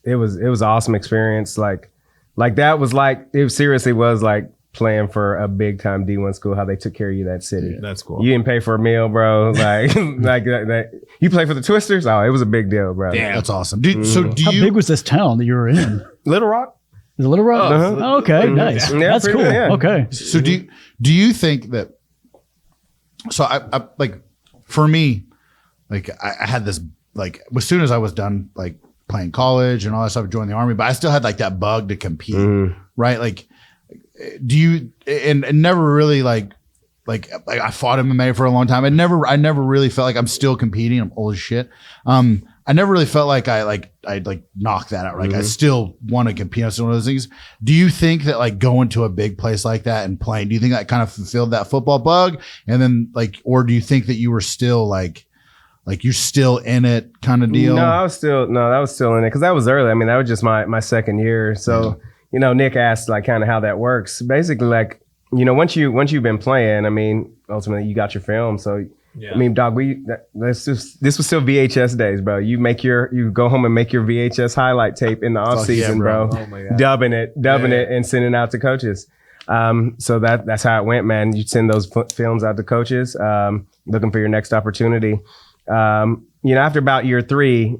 It was an awesome experience. Like that was like it seriously was like playing for a big time D1 school. How they took care of you that city. Yeah, that's cool. You didn't pay for a meal, bro. Like that. You play for the Twisters? Oh, it was a big deal, bro. Damn. That's awesome. So How big was this town that you were in? Little Rock. Is it Little Rock? Uh-huh. Oh, okay, nice. Yeah, That's pretty cool. good, yeah. Okay. So do you think that? So I like for me, like I had this like as soon as I was done like playing college and all that stuff, I joined the Army, but I still had like that bug to compete, right? Like, do you and never really like I fought MMA for a long time. I never really felt like I'm still competing. I'm old as shit. I never really felt like I'd knock that out. Like I still want to compete. That's one of those things. Do you think that like going to a big place like that and playing, do you think that kind of fulfilled that football bug? And then like, or do you think that you were still like you're still in it kind of deal? That was still in it because that was early. I mean, that was just my second year. So, Nick asked like kind of how that works. Basically, like, once you've been playing, I mean, ultimately you got your film. So, I mean, dog, this was still VHS days, bro. You go home and make your VHS highlight tape in the off season, bro. Oh my God. Dubbing it and sending it out to coaches. So that's how it went, man. You send those films out to coaches, looking for your next opportunity. After about year 3,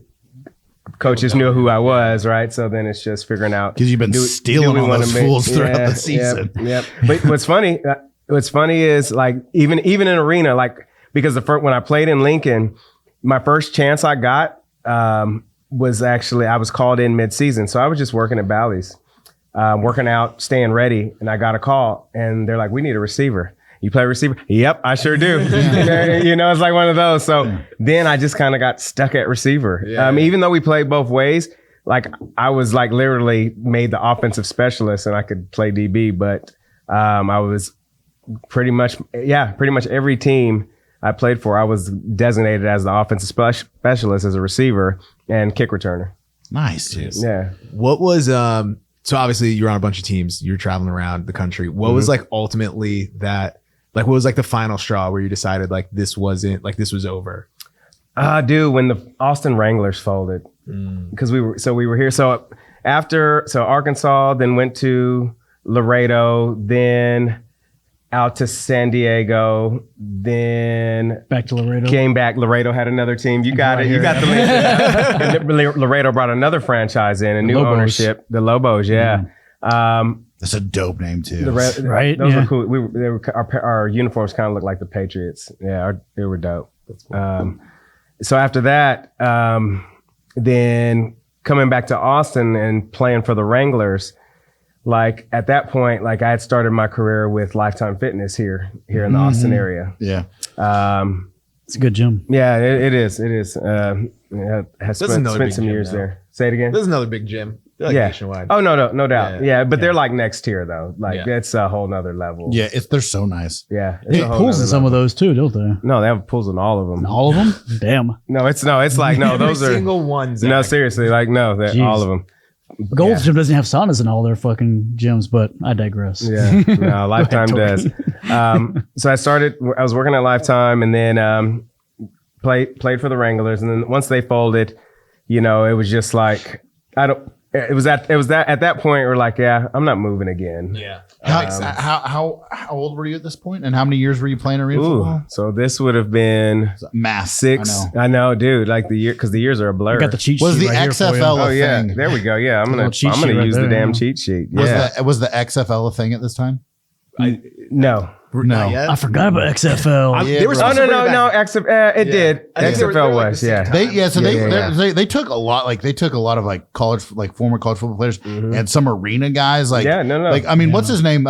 coaches knew who I was, right? So then it's just figuring out Because you've been stealing all those fools throughout the season. Yep. But what's funny is like even in arena, like because when I played in Lincoln, my first chance I got was actually I was called in mid-season, so I was just working at Bally's, working out, staying ready, and I got a call, and they're like, "We need a receiver." You play receiver? Yep, I sure do. It's like one of those. So then I just kind of got stuck at receiver. Even though we played both ways, like I was like literally made the offensive specialist and I could play DB, but I was pretty much every team I played for, I was designated as the offensive specialist as a receiver and kick returner. Nice. Yeah. What was so obviously you're on a bunch of teams, you're traveling around the country. What was like ultimately that, like what was like the final straw where you decided like this was over? Dude, when the Austin Wranglers folded, because we were here. So Arkansas, then went to Laredo, then out to San Diego, then Back to Laredo. came back. Laredo had another team. You got it. You got the link. Laredo brought another franchise in, a new Lobos. ownership. The Lobos, yeah. That's a dope name too. Right, Those yeah. were cool. Our uniforms kind of looked like the Patriots. Yeah, they were dope. So after that, then coming back to Austin and playing for the Wranglers, like at that point, like I had started my career with Lifetime Fitness here in the Austin area. Yeah. It's a good gym. Yeah, it is. It is. Has That's spent another big some gym years now. there. Say it again. This is another big gym. They're like nationwide. Oh no doubt. Yeah. Yeah, but they're like next tier though. Like Yeah. it's a whole nother level. Yeah. They're so nice. Yeah. They have pools in some of those too, don't they? No, they have pools in all of them. All of them? Damn. No, it's like no, those Every are single one. Zach. no, seriously, like no, they're Jeez. all of them. Gold's Gym doesn't have saunas in all their fucking gyms, but I digress. Yeah, no, Lifetime does. So I was working at Lifetime, and then played for the Wranglers, and then once they folded, it was just like at that point we're like, yeah, I'm not moving again. Yeah. How old were you at this point, and how many years were you playing arena football? So this would have been Math. 6. I know, dude. Like because the years are a blur. I got the cheat Was sheet the right here for you. XFL Oh yeah, thing? there we go. Yeah, I'm gonna little cheat sheet right use there, the damn yeah. cheat sheet. Yeah, Was the XFL a thing at this time? no. Not yet. I forgot about XFL. They were Oh supposed to bring it no, back. it did. I think they were XFL like was the same yeah. They took a lot. Like they took a lot of like former college football players and some arena guys. Like no. Like I mean, what's his name?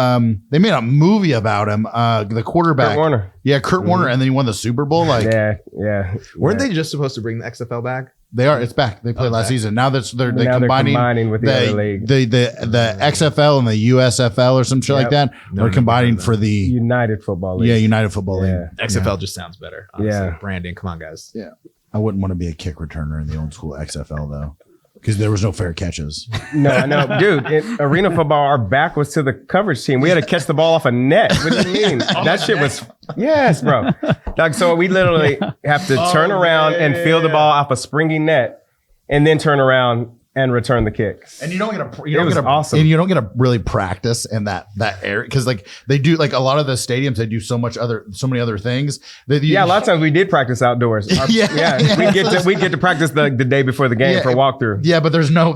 They made a movie about him. The quarterback, Kurt Warner. Yeah, Kurt Warner, and then he won the Super Bowl. Like Yeah. Weren't they just supposed to bring the XFL back? They are. It's back. They played last season. Now they're Now combining with the other league. The XFL and the USFL or some shit like that. They're combining for the United Football League. Yeah, United Football League. XFL just sounds better. Honestly. Yeah, branding. Come on, guys. Yeah, I wouldn't want to be a kick returner in the old school XFL though, because there was no fair catches. No, dude. In arena football, our back was to the coverage team. We had to catch the ball off a net. What do you mean? That shit was yes, bro. Like, so we literally have to turn around and field the ball off a springy net, and then turn around and return the kick. And you don't get awesome. And you don't get to really practice in that area because like they do like a lot of the stadiums they do so many other things. A lot of times we did practice outdoors. We get to practice the day before the game for a walkthrough. Yeah, but there's no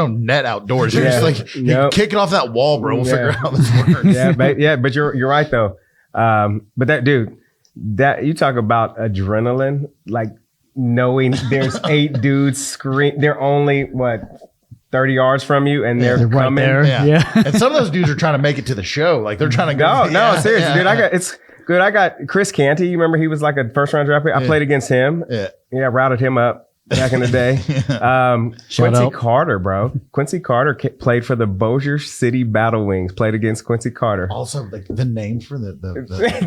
net outdoors. You're just like you kick it off that wall, bro. We'll figure out how this works. But you're right though. But that dude, that you talk about adrenaline, like knowing there's 8 dudes they're only 30 yards from you and they're right coming there. Yeah. And some of those dudes are trying to make it to the show. Like they're trying to go. No, seriously, dude. It's good. I got Chris Canty. You remember he was like a first round draft pick? I played against him. Yeah, routed him up back in the day. Quincy Carter, bro. Quincy Carter played for the Bossier City Battle Wings. Played against Quincy Carter. Also, like the names for the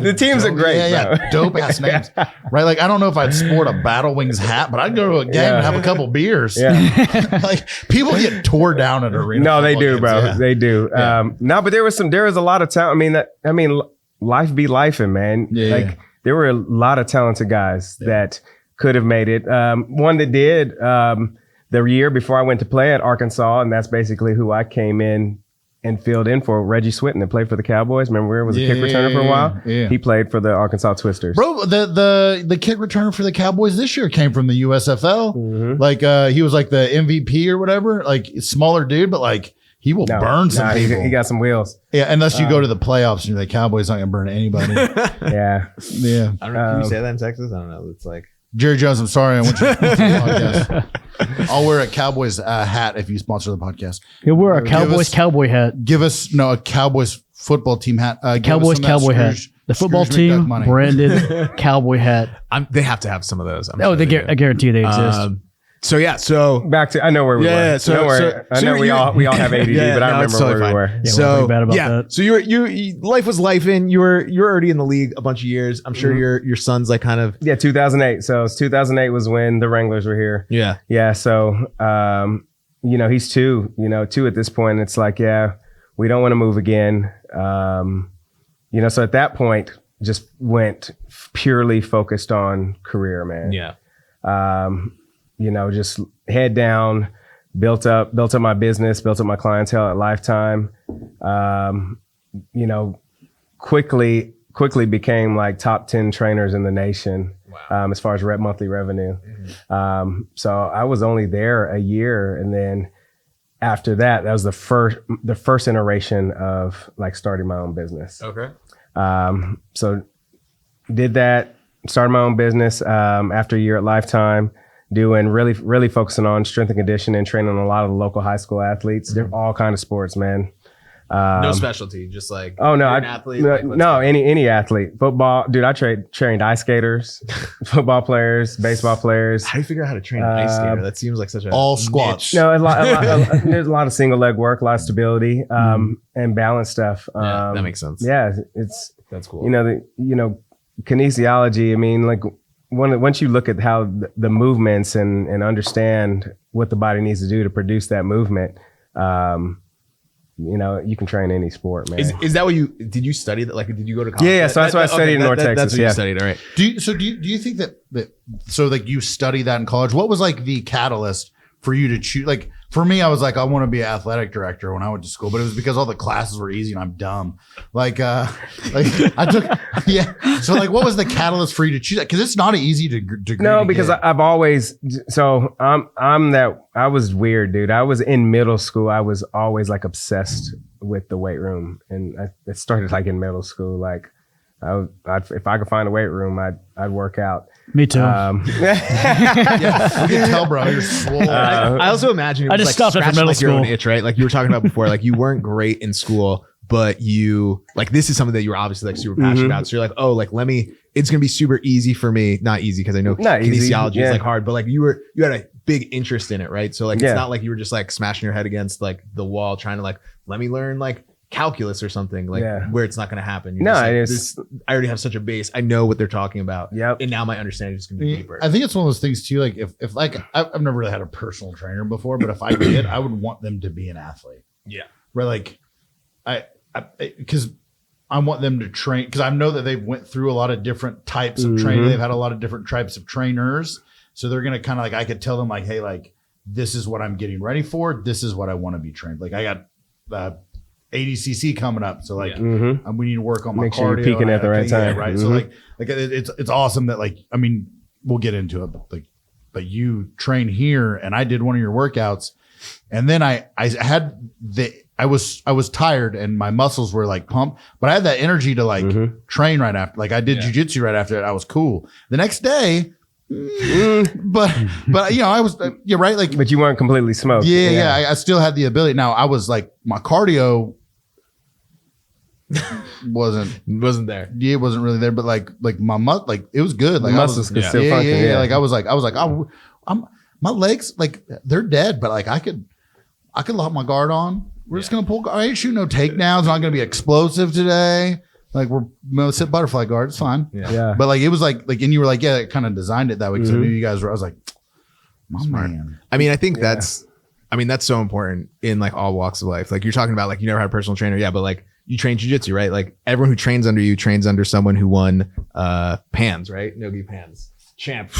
the teams are great. Bro. Dope ass names, right? Like I don't know if I'd sport a Battle Wings hat, but I'd go to a game and have a couple beers. Yeah, like people get tore down at arena. No, they do, bro. Yeah. They do. Yeah. No, but there was a lot of talent. I mean, life be lifing, man. Yeah. Like there were a lot of talented guys that could have made it. One that did the year before I went to play at Arkansas, and that's basically who I came in and filled in for, Reggie Swinton, that played for the Cowboys. Remember where he was a kick returner for a while? Yeah. He played for the Arkansas Twisters. Bro, the kick returner for the Cowboys this year came from the USFL. Mm-hmm. Like he was like the MVP or whatever. Like smaller dude, but like he will burn some people. He got some wheels. Yeah, unless you go to the playoffs and you're like, Cowboys not gonna burn anybody. Yeah. Yeah. I don't know. Can you say that in Texas? I don't know. It's like Jerry Jones, I'm sorry. I want you to sponsor the podcast. I'll wear a Cowboys hat if you sponsor the podcast. He'll wear a cowboy hat. Give us a Cowboys football team hat. Cowboys cowboy hat. The football team branded cowboy hat. They have to have some of those. I guarantee they exist. So back to I know where we were. I know we all have ADD, but I remember where we were. Yeah, so you life was life in. You're already in the league a bunch of years. I'm sure your son's like kind of 2008. So 2008 was when the Wranglers were here. Yeah. So he's 2. 2 at this point. It's like we don't want to move again. So at that point, just went purely focused on career, man. Yeah. Just head down, built up my business, built up my clientele at Lifetime. Quickly became like top 10 trainers in the nation. Wow. As far as monthly revenue. Mm-hmm. So I was only there a year, and then after that was the first iteration of like starting my own business. Okay. So did that, started my own business after a year at Lifetime. Doing really focusing on strength and conditioning, training a lot of the local high school athletes. They're all kind of sports, man. No specialty, just like an athlete. Any athlete. Football, dude. I trained ice skaters, football players, baseball players. How do you figure out how to train an ice skater? That seems like such a all squats. No, there's a lot of single leg work, a lot of stability, and balance stuff. That makes sense. Yeah, that's cool. Kinesiology. I mean, like. Once you look at how the movements and understand what the body needs to do to produce that movement, you can train any sport, man. Is that what did you study that? Like, did you go to college? Yeah. So that's what I studied in North Texas. That's what you studied. All right. Do you think that you studied that in college? What was like the catalyst for you to choose? Like for me, I was like, I want to be an athletic director when I went to school, but it was because all the classes were easy and I'm dumb. I took, So like, what was the catalyst for you to choose that? Because it's not an easy degree. No, because I've always, I was weird, dude. I was in middle school. I was always like obsessed with the weight room. And it started like in middle school. Like if I could find a weight room, I'd work out. Me too. You can tell, bro. You're swole. I also imagine it was I just stopped after middle your own school. itch, right? Like you were talking about before, like you weren't great in school, but you like this is something that you were obviously like super passionate about. So you're like, oh, like it's gonna be super easy for me. Not easy because I know kinesiology is like hard, but like you had a big interest in it, right? So like it's not like you were just like smashing your head against like the wall trying to like let me learn like calculus or something like where it's not going to happen. You're just like, I already have such a base. I know what they're talking about. And now my understanding is going to be deeper. I think it's one of ththose things too. Like if like I've never really had a personal trainer before, but if I did, I would want them to be an athlete. Yeah. Where like because I want them to train, because I know that they've went through a lot of different types of training. They've had a lot of different types of trainers. So they're going to kind of like, I could tell them like, hey, like this is what I'm getting ready for. This is what I want to be trained. Like I got ADCC coming up, so like we need to work on my Make cardio. sure you're peaking at the right time, right? So like it's awesome that like, I mean, we'll get into it, but you train here, and I did one of your workouts, and then I was tired and my muscles were like pumped, but I had that energy to like train right after. Like I did jujitsu right after that. I was cool. The next day. But you know, I was you're right, like, but you weren't completely smoked. I still had the ability. Now I was like, my cardio wasn't there. Yeah, it wasn't really there, but like my it was good. Like muscles could still function. Like I was like I'm my legs, like they're dead, but like I could lock my guard on. We're just gonna pull. I ain't shooting no takedowns. Not gonna be explosive today. Like we're sit butterfly guard. It's fine. Yeah. But like it was like and you were like, I kind of designed it that way because I knew you guys were. I was like, my man. I mean, I think that's so important in like all walks of life. Like you're talking about like you never had a personal trainer, but like you train jiu-jitsu, right? Like everyone who trains under you trains under someone who won PANS, right? Nogi PANS champ,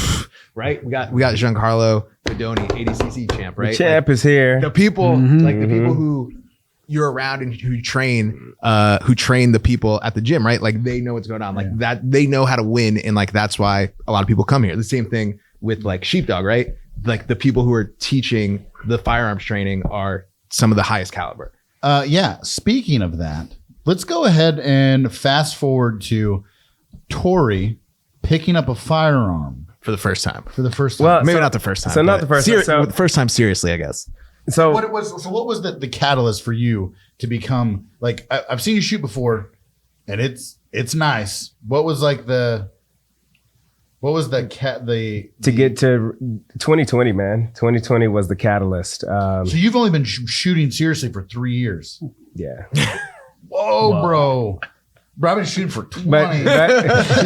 right? We got Giancarlo Bedoni, ADCC champ, right? The champ is here. The people like the people who you're around and who train the people at the gym, right? Like they know what's going on, like that they know how to win, and like that's why a lot of people come here. The same thing with like Sheepdog, right? Like the people who are teaching the firearms training are some of the highest caliber. Speaking of that, let's go ahead and fast forward to Torrey picking up a firearm for the first time. Well, maybe not the first time. So not the first time. So the first time seriously, I guess. So what was the catalyst for you to become like, I've seen you shoot before and it's nice. What was like to get to 2020, man. 2020 was the catalyst. So you've only been shooting seriously for 3 years. Yeah. Whoa, bro. Bro, I've been shooting for 20.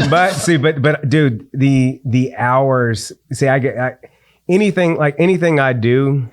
But dude, the hours. See, I get anything I do,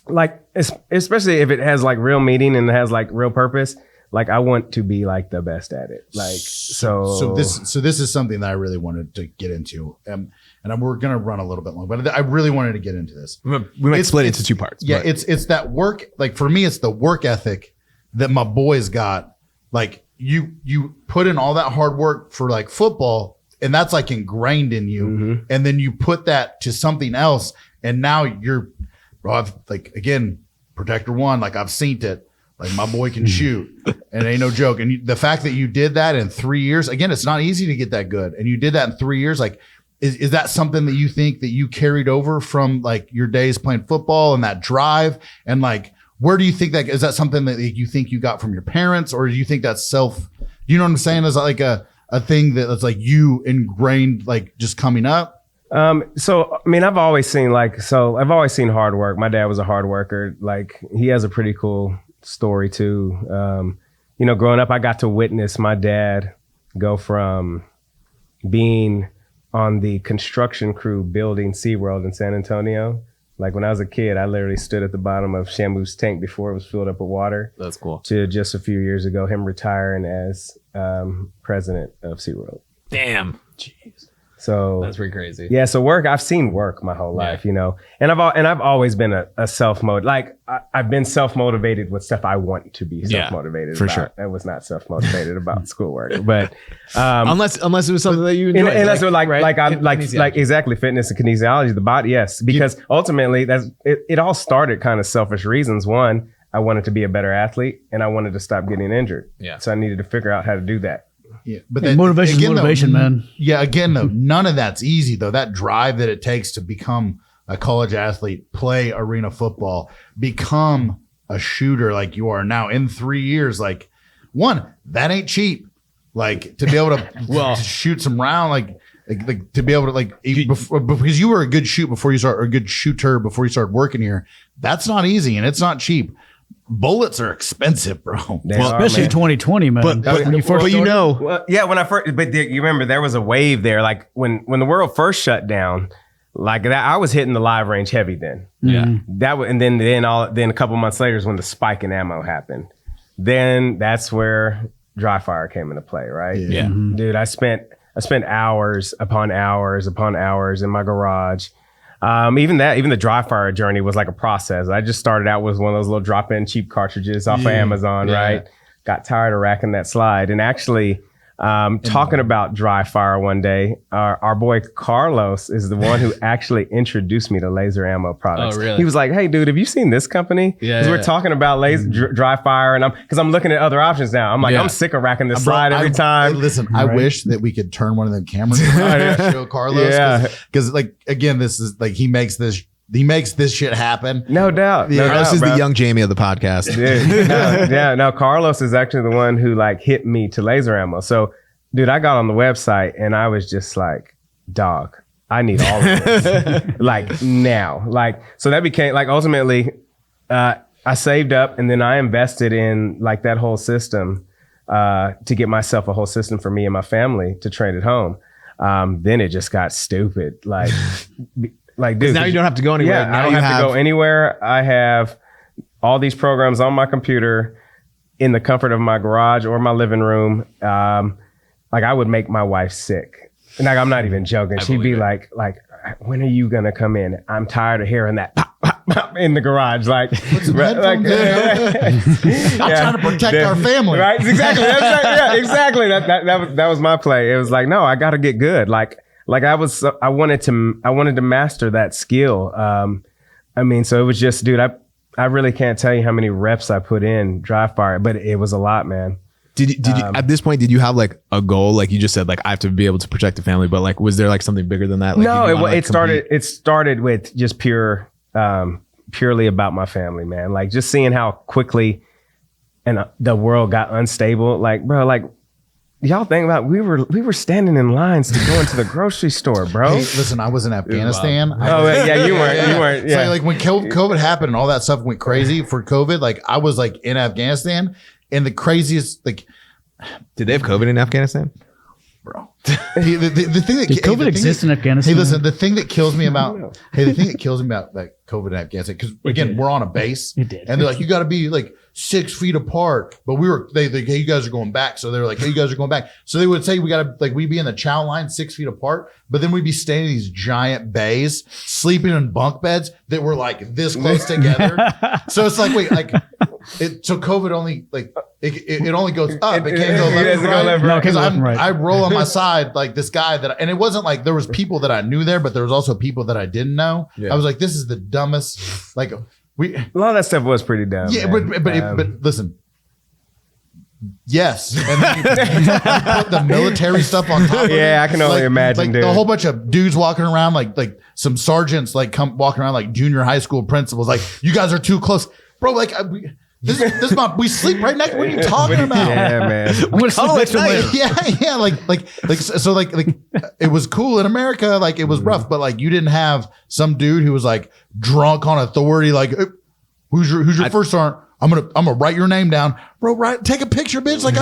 like especially if it has like real meaning and it has like real purpose. Like I want to be like the best at it. Like so this is something that I really wanted to get into. And we're gonna run a little bit long, but I really wanted to get into this. We might split it into two parts. Yeah, it's that work. Like for me, it's the work ethic that my boys got. Like you put in all that hard work for like football, and that's like ingrained in you. And then you put that to something else, and now you're, bro. I've like again, Protector 1. Like I've seen it. Like my boy can shoot, and it ain't no joke. And the fact that you did that in 3 years, again, it's not easy to get that good. And you did that in 3 years. Like, is that something that you think that you carried over from like your days playing football and that drive? And like, where do you think that is that something that you think you got from your parents, or do you think that's you know what I'm saying? Is that like a thing that's like you ingrained, like just coming up? So I mean, I've always seen hard work. My dad was a hard worker. Like he has a pretty cool story too. Growing up, I got to witness my dad go from being on the construction crew building SeaWorld in San Antonio. Like when I was a kid, I literally stood at the bottom of Shamu's tank before it was filled up with water. That's cool. To just a few years ago, him retiring as president of SeaWorld. Damn. Jeez. So that's pretty crazy. Yeah. So I've seen work my whole life, and I've always been a I've been self-motivated with stuff I want to be self-motivated for about. sure. I was not self-motivated about schoolwork, but unless it was something that you enjoyed, unless it was like exactly fitness and kinesiology, the body. Yes, because ultimately it all started kind of selfish reasons. One, I wanted to be a better athlete, and I wanted to stop getting injured. Yeah. So I needed to figure out how to do that. Yeah, but motivation, man. Yeah, again, though, none of that's easy, though. That drive that it takes to become a college athlete, play arena football, become a shooter like you are now in 3 years, like, one, that ain't cheap. Like, to be able to shoot some round, like, like to be able to because you were a good shooter before you started working here. That's not easy and it's not cheap. Bullets are expensive, bro. Especially in 2020, man. But when you first you know, when I first, but you remember there was a wave there, like when the world first shut down, like that. I was hitting the live range heavy then. Yeah, that was, and then a couple months later is when the spike in ammo happened. Then that's where dry fire came into play, right? Yeah, dude, I spent hours upon hours upon hours in my garage. Even the dry fire journey was like a process. I just started out with one of those little drop-in cheap cartridges off of Amazon, right? Got tired of racking that slide. And actually, talking about dry fire one day, our boy Carlos is the one who actually introduced me to laser ammo products. Oh, really? He was like, "Hey, dude, have you seen this company?" Yeah, Because we're talking about laser dry fire, and I'm looking at other options now. I'm like, I'm sick of racking this slide every time. Listen, I wish that we could turn one of them cameras around and show Carlos. Because like again, this is like he makes this shit happen. No doubt. Carlos is the young Jamie of the podcast. Dude, no, Carlos is actually the one who like hit me to laser ammo. So, dude, I got on the website and I was just like, dog, I need all of this. Like now. Like, so that became like ultimately, I saved up and then I invested in like that whole system to get myself a whole system for me and my family to train at home. Then it just got stupid. Like, dude, now you don't have to go anywhere. Yeah, I don't have to go anywhere. I have all these programs on my computer in the comfort of my garage or my living room. Like I would make my wife sick. And like, I'm not even joking. She'd be like, when are you gonna come in? I'm tired of hearing that pop, pop, pop in the garage. Like, I'm trying to protect our family. Right? Exactly. Exactly. That was my play. It was like, no, I gotta get good. I wanted to master that skill. I mean, so it was just, dude, I really can't tell you how many reps I put in dry fire, but it was a lot, man. Did you at this point, did you have like a goal? Like you just said, like I have to be able to protect the family, but like, was there like something bigger than that? Like, no, it started with just purely about my family, man. Like just seeing how quickly and the world got unstable. Like, bro, like, y'all think about we were standing in lines to go into the grocery store, bro. Hey, listen, I was in Afghanistan. You weren't. Yeah. So like when COVID happened and all that stuff went crazy for COVID, like I was like in Afghanistan and the craziest like. Did they have COVID in Afghanistan? Bro, the thing that COVID exists in Afghanistan. Hey, listen, the thing that kills me about that COVID in Afghanistan, because again, we're on a base, and they're like, you got to be like 6 feet apart, but hey, you guys are going back. So they're like, hey, you guys are going back. So they would say we'd be in the chow line 6 feet apart, but then we'd be staying in these giant bays, sleeping in bunk beds that were like this close together. So it's like, wait, like, so COVID only like it only goes up. It can't go left, right. Because I roll on my side like this guy and it wasn't like there was people that I knew there, but there was also people that I didn't know. Yeah. I was like, this is the dumbest. Like a lot of that stuff was pretty dumb. Yeah, but listen. Yes, and then you put the military stuff on top of it. Yeah, I can only imagine, dude. A whole bunch of dudes walking around like some sergeants like come walking around like junior high school principals like, you guys are too close, bro. Like this is we sleep right next. What are you talking about? Yeah, man. I'm gonna sleep next to later. Yeah. Like it was cool in America. Like it was rough, but like you didn't have some dude who was like drunk on authority. Like, who's your first sergeant? I'm gonna write your name down, bro. Take a picture, bitch. Like,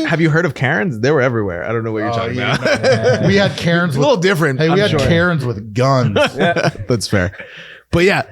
have you heard of Karens? They were everywhere. I don't know what you're talking about. No. We had Karens. A little different. Hey, we had Karens with guns. That's fair. But yeah,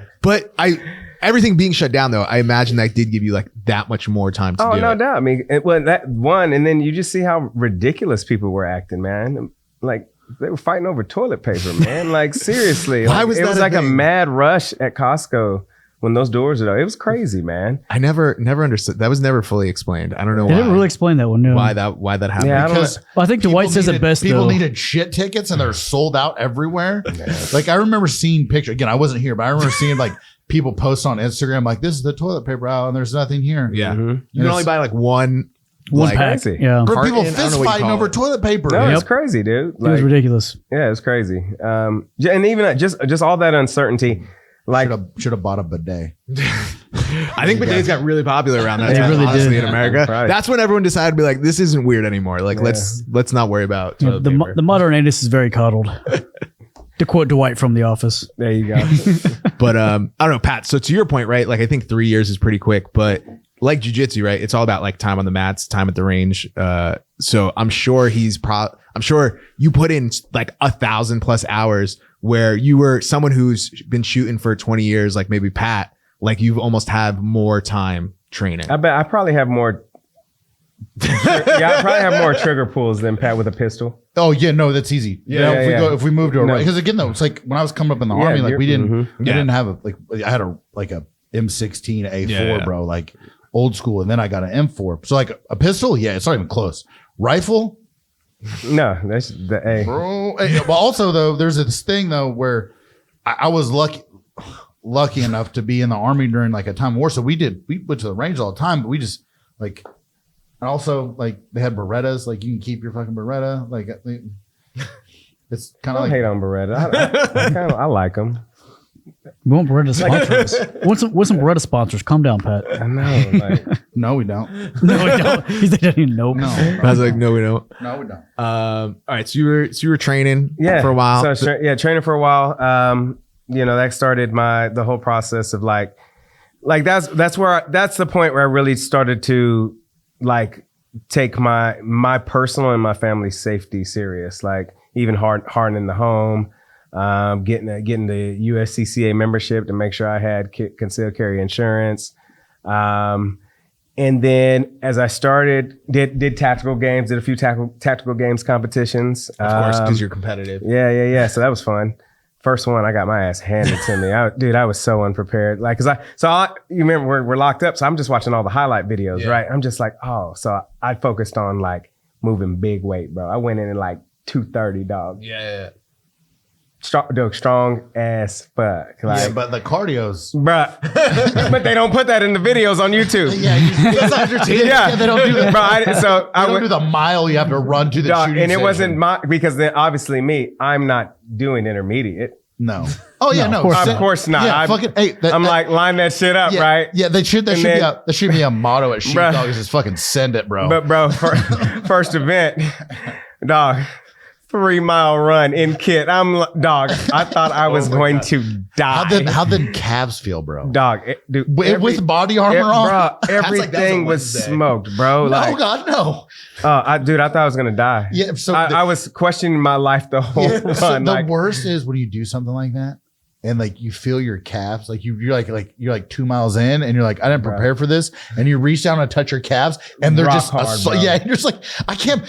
everything being shut down though, I imagine that did give you like that much more time to do it. Oh, no doubt. I mean, that one, and then you just see how ridiculous people were acting, man. Like they were fighting over toilet paper, man. Like seriously. Why was that? It was like a mad rush at Costco when those doors are open. It was crazy, man. I never understood. That was never fully explained. I don't know why. They didn't really explain that one. No. Why that happened? Yeah, because I think Dwight says it best. People needed shit tickets and they're sold out everywhere. Like I remember seeing pictures. Again, I wasn't here, but I remember seeing like people post on Instagram like, this is the toilet paper aisle and there's nothing here. Yeah. Mm-hmm. You can only buy like one pack. Yeah. People fist fighting over toilet paper. No, it's crazy, dude. Like, it was ridiculous. Yeah, it was crazy. And even just all that uncertainty. Like, should have bought a bidet. I think bidets got really popular around that They time, really honestly, did. in America. Probably. That's when everyone decided to be like, this isn't weird anymore. Like, let's not worry about toilet paper. The modern anus is very coddled. To quote Dwight from The Office. there you go. But I don't know, Pat. So to your point, right? Like, I think 3 years is pretty quick, but like jiu-jitsu, right? It's all about like time on the mats, time at the range. So I'm sure I'm sure you put in like 1,000+ hours where you were someone who's been shooting for 20 years, like maybe Pat, like you've almost have more time training. I bet I probably have more. I probably have more trigger pulls than Pat with a pistol. Oh yeah, no, that's easy. Yeah, If we move to a No. because again though, it's like when I was coming up in the army, like we didn't have I had a M16 A4, bro, like old school, and then I got an M4. So like a pistol, yeah, it's not even close. Rifle, No, that's the A. bro. But also though, there's this thing though where I was lucky enough to be in the army during like a time of war. So we went to the range all the time, but we just like. And also, like, they had Berettas. Like, you can keep your fucking Beretta. Like, it's kind I of don't like... hate on Beretta. I like them. We want Beretta sponsors. want some Beretta sponsors. Calm down, Pat. I know. Like, No, we don't. No, we don't. He doesn't even know. No. I was like, no, we don't. No, we don't. All right. So you were training yeah, for a while. So training for a while. That started the whole process of like that's the point where I really started to like take my personal and my family's safety serious. Like even hardening the home, getting the USCCA membership to make sure I had concealed carry insurance. And then as I started, did tactical games, did a few tactical games competitions. Of course, because you're competitive. Yeah. So that was fun. First one, I got my ass handed to me. I was so unprepared. Like, you remember we're locked up, so I'm just watching all the highlight videos, right? I'm just like, oh, so I focused on like moving big weight, bro. I went in at like 230, dog. Yeah. Strong as fuck. Like, Yeah, but the cardio's... bruh. But they don't put that in the videos on YouTube. That's entertaining. Yeah, they don't do that. Bro, I don't do the mile you have to run to the dog, shooting and it station. wasn't because then obviously I'm not doing intermediate. No. Oh yeah, no. Of course not. Yeah, I'm like, line that shit up, yeah, right? Yeah, there should be a motto at Bruh. Sheepdog is just fucking send it, bro. But bro, first event, dog, 3-mile run in kit. Dog, I thought I was going to die. How'd the calves feel, bro? Dog, dude, With body armor on? bro, everything was smoked, bro. No, God, no. I thought I was gonna die. Yeah, so I was questioning my life the whole run. So the like, worst is when you do something like that and like you feel your calves, like you're like 2 miles in and you're like, I didn't prepare for this, and you reach down and touch your calves and they're Rock just hard, bro. yeah, you're just like, I can't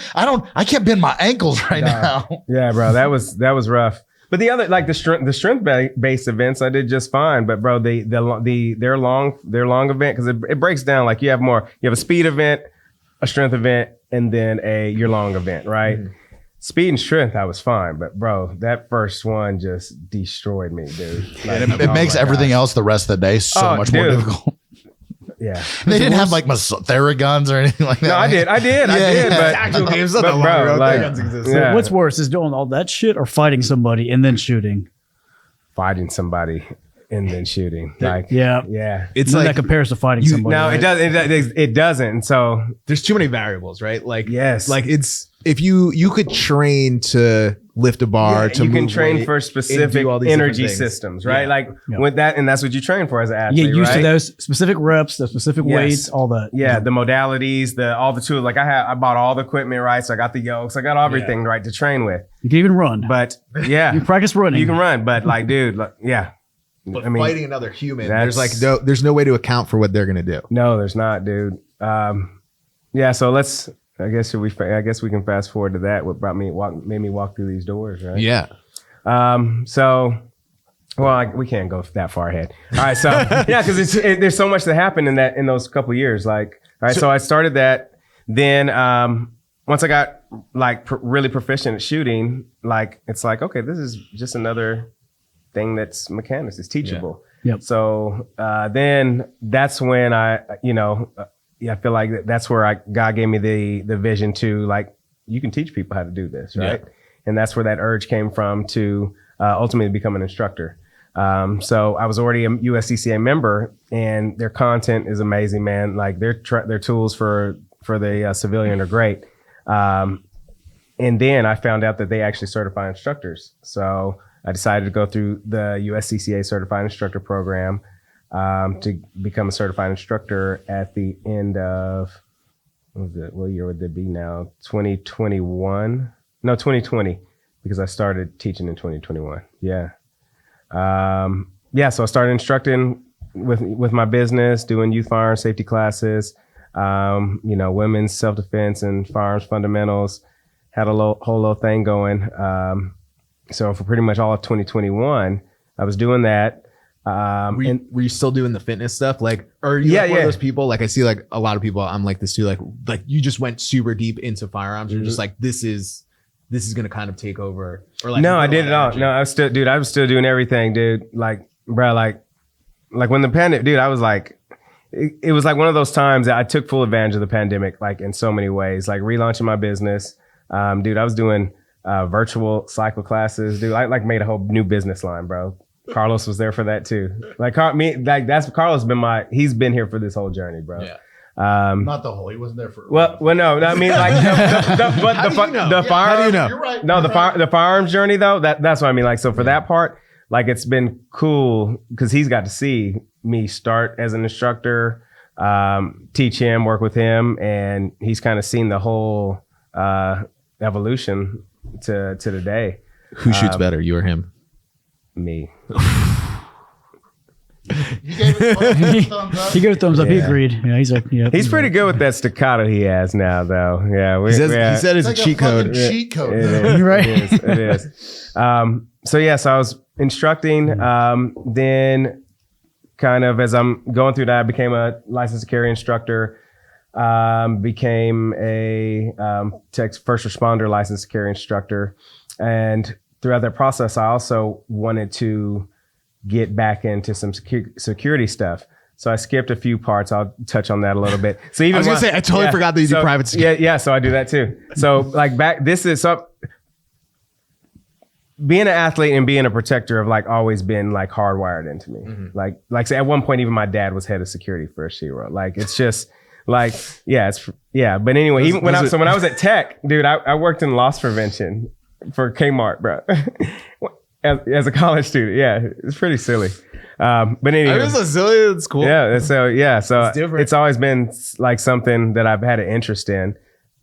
bend my ankles right now. yeah, bro, that was rough. But the other, like the strength based events, I did just fine. But bro, their long event, because it breaks down, like you have a speed event, a strength event, and then your long event, right? Mm-hmm. Speed and strength, I was fine, but bro, that first one just destroyed me, dude. Like, And it makes everything else the rest of the day so much more difficult. Yeah, They didn't have like Theraguns or anything like that. no, I did, but Tactical games, but not bro, like, yeah. What's worse is doing all that shit or fighting somebody and then shooting. Fighting somebody and then shooting, like Yeah. It's None of like that compares to fighting somebody. no, right? it doesn't. And so there's too many variables, right? Like Yes. like it's if you could train to lift a bar, to you can move train weight, for and specific do all these energy different things. systems, right? Yeah. Like with that, and that's what you train for as an athlete. You get used right? to those specific reps, the specific Yes. weights, all that. Yeah, the modalities, all the tools. Like I bought all the equipment right, so I got the yokes, I got everything right to train with. You can even run. But yeah, You practice running. You can run, but like, dude, yeah. But I mean, fighting another human, that's- there's no way to account for what they're gonna do. No, there's not, dude. Yeah, so I guess we can fast forward to that. What made me walk through these doors, right? Yeah. We can't go that far ahead. All right, so yeah, because there's so much that happened in those couple years. Like, all right, so I started that. Then once I got like really proficient at shooting, like it's like, okay, this is just another thing that's mechanics. It's teachable. Yeah. Yep. So then that's when I feel like that's where God gave me the vision to like, you can teach people how to do this, right? Yeah. And that's where that urge came from to ultimately become an instructor. So I was already a USCCA member, and their content is amazing, man. Like their tools for the civilian are great. And then I found out that they actually certify instructors. So I decided to go through the USCCA Certified Instructor Program to become a certified instructor at the end of, what year would that be now? 2021? No, 2020, because I started teaching in 2021. Yeah. So I started instructing with my business, doing youth firearms safety classes, women's self-defense and firearms fundamentals. Had a whole little thing going. So for pretty much all of 2021, I was doing that. Were you still doing the fitness stuff? Like, or you one of those people? Like I see like a lot of people, I'm like this too, like you just went super deep into firearms. You're just like, this is going to kind of take over. Or like, no, I did it all. No, I was still doing everything, dude. Like, bro, like when the pandemic, dude, I was like, it was like one of those times that I took full advantage of the pandemic, like in so many ways, like relaunching my business. Dude, I was doing virtual cycle classes. Dude, I like made a whole new business line, bro. Carlos was there for that too. Carlos he's been here for this whole journey, bro. Yeah. Not the whole. He wasn't there for. Well, no. I mean, like, the firearms. You're right. No, the firearms journey though. That's what I mean. Like, so for that part, like, it's been cool because he's got to see me start as an instructor, teach him, work with him, and he's kind of seen the whole evolution to today. Who shoots better, you or him? Me. You gave it a thumbs up. He gave a thumbs up. He agreed. Yeah, he's like, yeah. He's pretty good with that staccato he has now, though. Yeah, he said it's like a cheat code. Cheat code. Right. It is. So I was instructing. Then, kind of as I'm going through that, I became a licensed carry instructor. Became a first responder licensed carry instructor, and throughout that process, I also wanted to get back into some security stuff. So I skipped a few parts. I'll touch on that a little bit. So even I was gonna say, I totally forgot that you do private security. Yeah. So I do that too. So like being an athlete and being a protector have like always been like hardwired into me. Mm-hmm. Like say at one point, even my dad was head of security for a SHERO. Like it's just like, But anyway, when I was at Tech, dude, I worked in loss prevention for Kmart, bro. As a college student, it's pretty silly. But anyway, it was so silly. It's cool. So it's always been like something that I've had an interest in.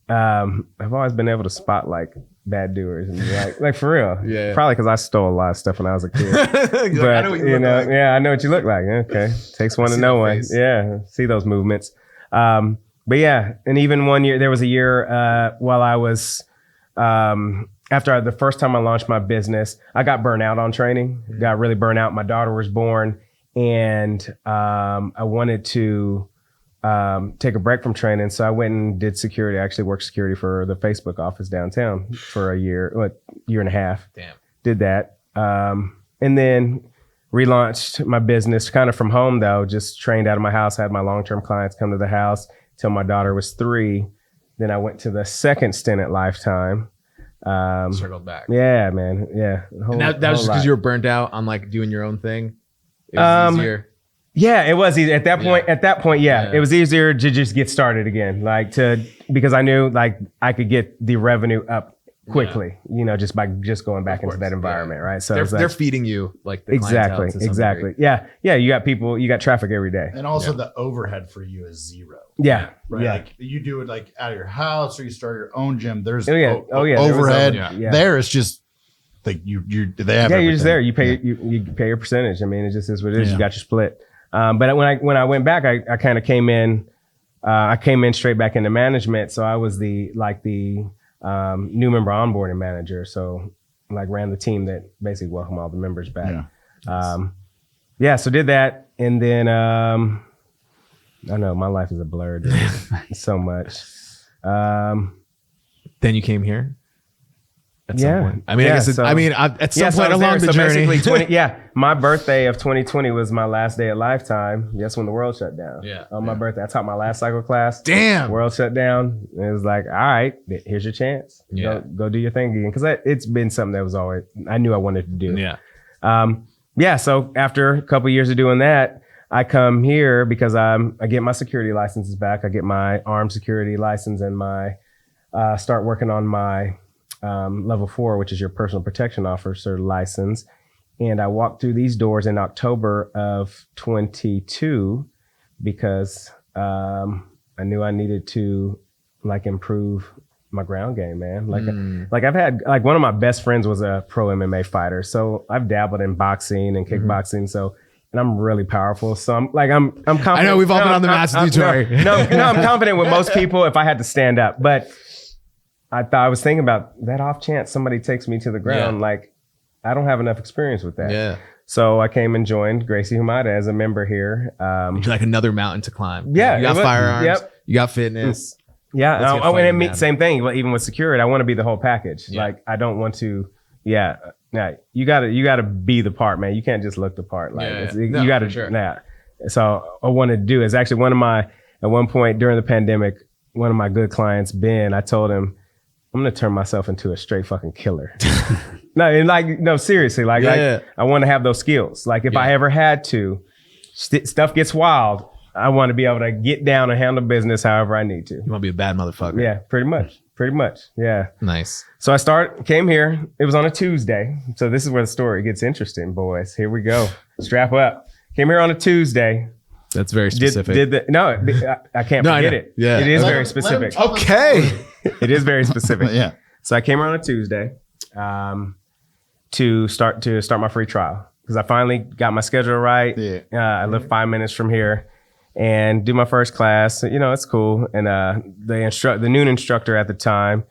I've always been able to spot like bad doers and like for real. Yeah. Probably because I stole a lot of stuff when I was a kid. But I know what you look like. I know what you look like. Okay, takes one to know one. Face. Yeah, see those movements. But yeah, and even one year, there was a year while I was. After the first time I launched my business, I got burnt out on training. Got really burnt out. My daughter was born, and I wanted to take a break from training. So I went and did security. I actually worked security for the Facebook office year and a half. Damn. Did that. And then relaunched my business kind of from home, though. Just trained out of my house. Had my long-term clients come to the house till my daughter was 3. Then I went to the second stint at Lifetime. Circled back. Yeah, man. Yeah. And that was just because you were burnt out on like doing your own thing. It was easier. Yeah, it was easy. At that point, it was easier to just get started again. Because I knew like I could get the revenue up quickly, just by going back into that environment, right? So they're feeding you like the exactly. Degree. Yeah. You got people, you got traffic every day. And also the overhead for you is 0. Yeah. Right. Yeah. Like you do it like out of your house or you start your own gym. There's overhead. There it's just like they have you're just there. You pay you pay your percentage. I mean, it just is what it is. You got your split. But when I went back, I kind of came in. I came in straight back into management. So I was the new member onboarding manager. So like ran the team that basically welcomed all the members back. So did that, and then I know my life is a blur, dude. So much. Then you came here. At some point. I mean, at some point along the journey. Basically my birthday of 2020 was my last day at Lifetime. That's when the world shut down. Yeah. On my birthday, I taught my last cycle class. Damn. World shut down. It was like, all right, here's your chance. Go do your thing again. Because it's been something that was always, I knew I wanted to do. Yeah. yeah, so after a couple years of doing that, I come here because I get my security licenses back. I get my armed security license and my start working on my level 4, which is your personal protection officer license. And I walked through these doors in October of 22 because I knew I needed to like improve my ground game, man. Like I've had, like one of my best friends was a pro MMA fighter. So I've dabbled in boxing and kickboxing. So, and I'm really powerful. So I'm confident. I know we've all been on the mats with you, Torrey. No, I'm confident with most people if I had to stand up. But I was thinking about that off chance somebody takes me to the ground. Yeah. Like I don't have enough experience with that. Yeah. So I came and joined Gracie Humada as a member here. It's like another mountain to climb. Yeah. You got firearms. Yep. You got fitness. Yeah. And it means same thing. Even with security, I want to be the whole package. Yeah. Like I don't want to. Yeah. Nah, you gotta be the part, man. You can't just look the part. Like you gotta. Sure. Nah. So I wanted to do is actually at one point during the pandemic, one of my good clients, Ben, I told him, I'm gonna turn myself into a straight fucking killer. No, seriously, I want to have those skills. Like if I ever had to, stuff gets wild. I want to be able to get down and handle business however I need to. You want to be a bad motherfucker. Yeah, pretty much. Yeah. Nice. So came here. It was on a Tuesday. So this is where the story gets interesting, boys. Here we go. Strap up. Came here on a Tuesday. That's very specific. I can't forget it. Yeah. It is very specific. Okay. It is very specific. Yeah. So I came here on a Tuesday to start my free trial because I finally got my schedule right. Yeah. I live 5 minutes from here and do my first class. You know, it's cool. And the noon instructor at the time,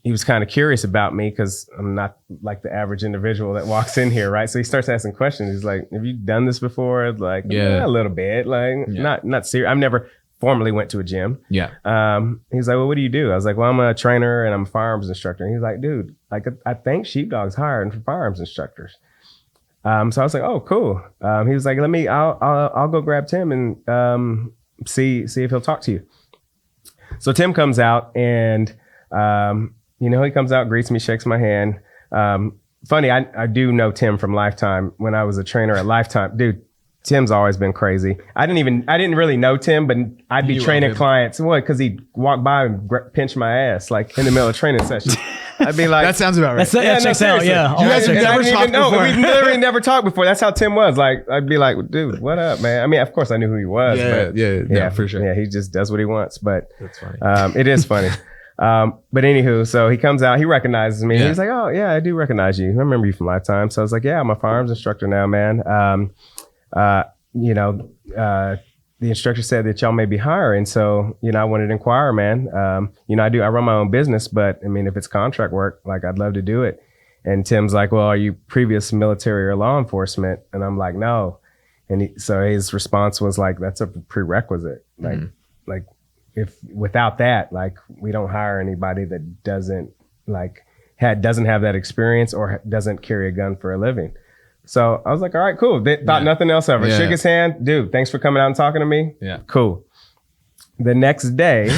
he was kind of curious about me because I'm not like the average individual that walks in here, right? So he starts asking questions. He's like, "Have you done this before?" Like, yeah, a little bit. Like, not serious. I've never formally went to a gym. Yeah. He's like, "Well, what do you do?" I was like, "Well, I'm a trainer and I'm a firearms instructor." And he's like, "Dude, like I think Sheepdog's hiring for firearms instructors." So I was like, "Oh, cool." He was like, I'll go grab Tim and see if he'll talk to you. So Tim comes out and he comes out, greets me, shakes my hand. Funny, I do know Tim from Lifetime when I was a trainer at Lifetime. Dude, Tim's always been crazy. I didn't really know Tim, but I'd be training clients. What? Because he'd walk by and pinch my ass like in the middle of training session. I'd be like, that sounds about right. That checks out. Yeah. You guys have never talked before. We literally never talked before. That's how Tim was. Like, I'd be like, "Dude, what up, man?" I mean, of course I knew who he was. Yeah, for sure. Yeah, he just does what he wants. But that's funny. It is funny. But anywho, so he comes out, he recognizes me. Yeah. He's like, "Oh yeah, I do recognize you. I remember you from Lifetime." So I was like, "Yeah, I'm a firearms instructor now, man." The instructor said that y'all may be hiring. So, I wanted to inquire, man. I run my own business, but I mean, if it's contract work, like I'd love to do it. And Tim's like, "Well, are you previous military or law enforcement?" And I'm like, "No." And so his response was like, "That's a prerequisite. Like if without that, like we don't hire anybody that doesn't have that experience or doesn't carry a gun for a living." So I was like, "All right, cool." Thought nothing else of it. Shook his hand. "Dude, thanks for coming out and talking to me." Yeah. Cool. The next day,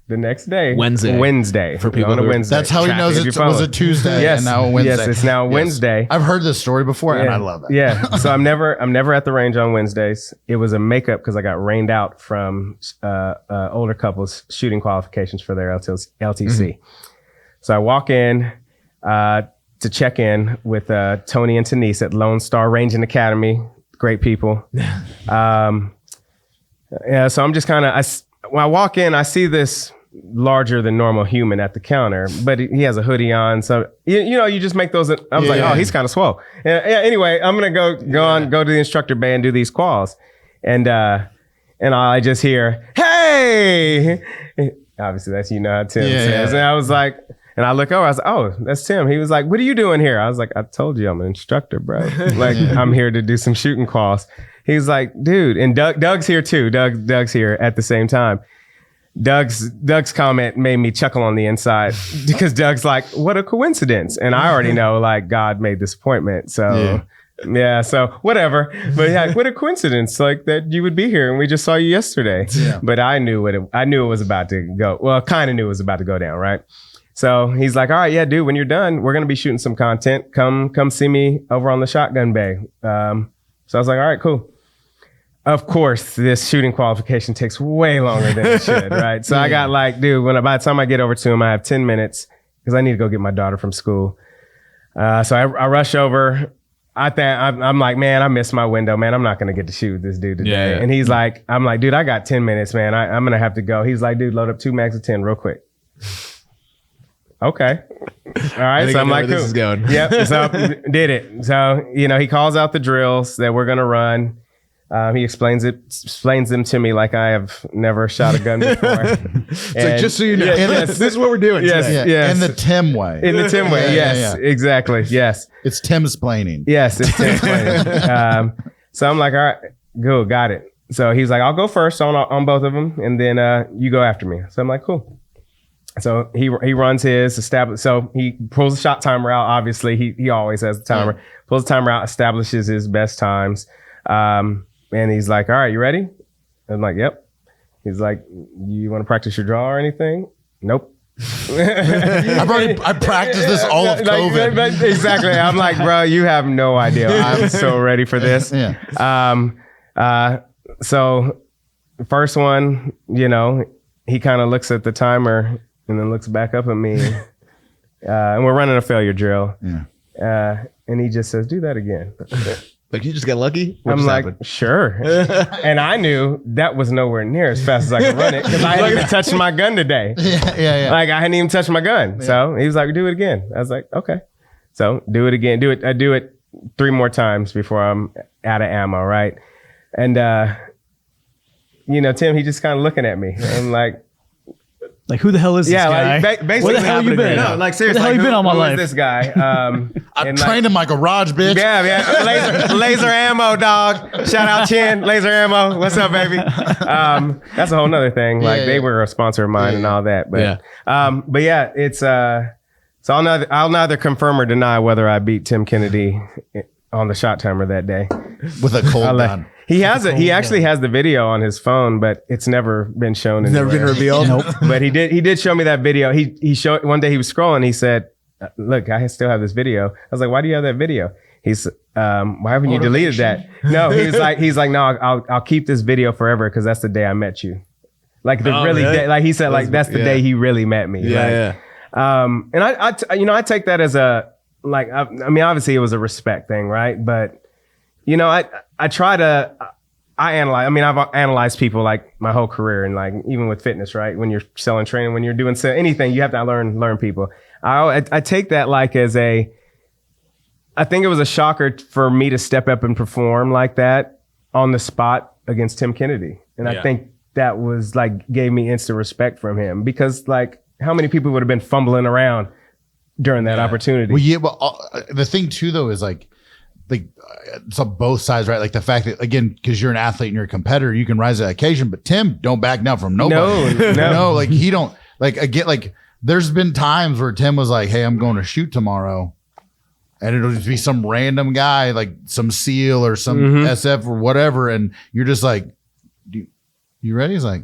Wednesday. For people on a Wednesday. That's how he knows it was a Tuesday yes, and now a Wednesday. Yes, it's now a Wednesday. I've heard this story before and I love it. Yeah. So I'm never at the range on Wednesdays. It was a makeup because I got rained out from older couples shooting qualifications for their LTC. Mm-hmm. So I walk in to check in with Tony and Denise at Lone Star Ranging Academy. Great people. So I'm just kind of, when I walk in, I see this larger than normal human at the counter, but he has a hoodie on. So, you just make those. I was like, "Oh, he's kind of swole." Anyway, I'm going to go to the instructor bay and do these quals. And I just hear, "Hey!" Obviously, that's, how Tim says. And I was like, and I look over, I was like, "Oh, that's Tim." He was like, "What are you doing here?" I was like, "I told you I'm an instructor, bro. Like, I'm here to do some shooting quals." He's like, "Dude," and Doug's here too. Doug's here at the same time. Doug's comment made me chuckle on the inside because Doug's like, "What a coincidence." And I already know like God made this appointment. So so whatever. But yeah, what a coincidence like that you would be here and we just saw you yesterday. Yeah. But I knew it was about to go. Well, kind of knew it was about to go down, right? So he's like, all right, yeah, dude, when you're done, we're going to be shooting some content. Come see me over on the shotgun bay. So I was like, all right, cool. Of course, this shooting qualification takes way longer than it should, right? So I got like, dude, by the time I get over to him, I have 10 minutes because I need to go get my daughter from school. So I rush over. I'm like, man, I missed my window, man. I'm not going to get to shoot with this dude today. Yeah. And he's like, I'm like, dude, I got 10 minutes, man. I'm going to have to go. He's like, dude, load up 2 mags of 10 real quick. Okay. All right. So I'm like, cool. This is going. Yep. So did it. So, he calls out the drills that we're going to run. He explains them to me like I have never shot a gun before. It's like, just so you know, this is what we're doing. Yes, today. yes. In the Tim way. In the Tim way. Yes, exactly. Yes. It's Timsplaining. Yes, it's Tim. So I'm like, all right, go, got it. So he's like, I'll go first on both of them, and then you go after me. So I'm like, cool. So he runs his established. So he pulls the shot timer out. Obviously, he always has the timer. Pulls the timer out, establishes his best times. And he's like, all right, you ready? I'm like, yep. He's like, you want to practice your draw or anything? Nope. I practiced this all of COVID. Exactly. I'm like, bro, you have no idea. I'm so ready for this. So first one, he kind of looks at the timer and then looks back up at me. And we're running a failure drill. Yeah. And he just says, do that again. Like, you just got lucky? I'm like, sure. And I knew that was nowhere near as fast as I could run it because I hadn't even touched my gun today. Yeah. Like, I hadn't even touched my gun. Yeah. So he was like, do it again. I was like, okay. So do it again. I do it 3 more times before I'm out of ammo, right? And, Tim, he just kind of looking at me. I'm like, who the hell is this guy? Basically, where the hell you been? No, like seriously, where the hell you been all my life? Who is this guy? I trained in my garage, bitch. Yeah. Laser ammo, dog. Shout out Chin, Laser Ammo. What's up, baby? That's a whole nother thing. Like they were a sponsor of mine and all that. But it's so I'll neither confirm or deny whether I beat Tim Kennedy on the shot timer that day with a cold gun. He actually has the video on his phone, but it's never been shown. It's never been revealed. Nope. But he did show me that video. He showed one day he was scrolling. He said, "Look, I still have this video." I was like, "Why do you have that video?" He's, "Why haven't you deleted that?" No, he's like, "No, I'll keep this video forever because that's the day I met you." Like really? Day, like he said, like that's the day he really met me. Yeah. And I take that as a like. I mean, obviously it was a respect thing, right? But I try to, analyze. I mean, I've analyzed people like my whole career and like even with fitness, right? When you're selling training, when you're doing anything, you have to learn people. I take that like as I think it was a shocker for me to step up and perform like that on the spot against Tim Kennedy. And I think that was like, gave me instant respect from him because like how many people would have been fumbling around during that opportunity? Well, the thing too, though, is like it's on both sides, right? Like the fact that, again, because you're an athlete and you're a competitor, you can rise to the occasion, but Tim don't back down from nobody. No, like he don't, like, again, like there's been times where Tim was like, hey, I'm going to shoot tomorrow. And it'll just be some random guy, like some SEAL or some SF or whatever. And you're just like, you ready? He's like,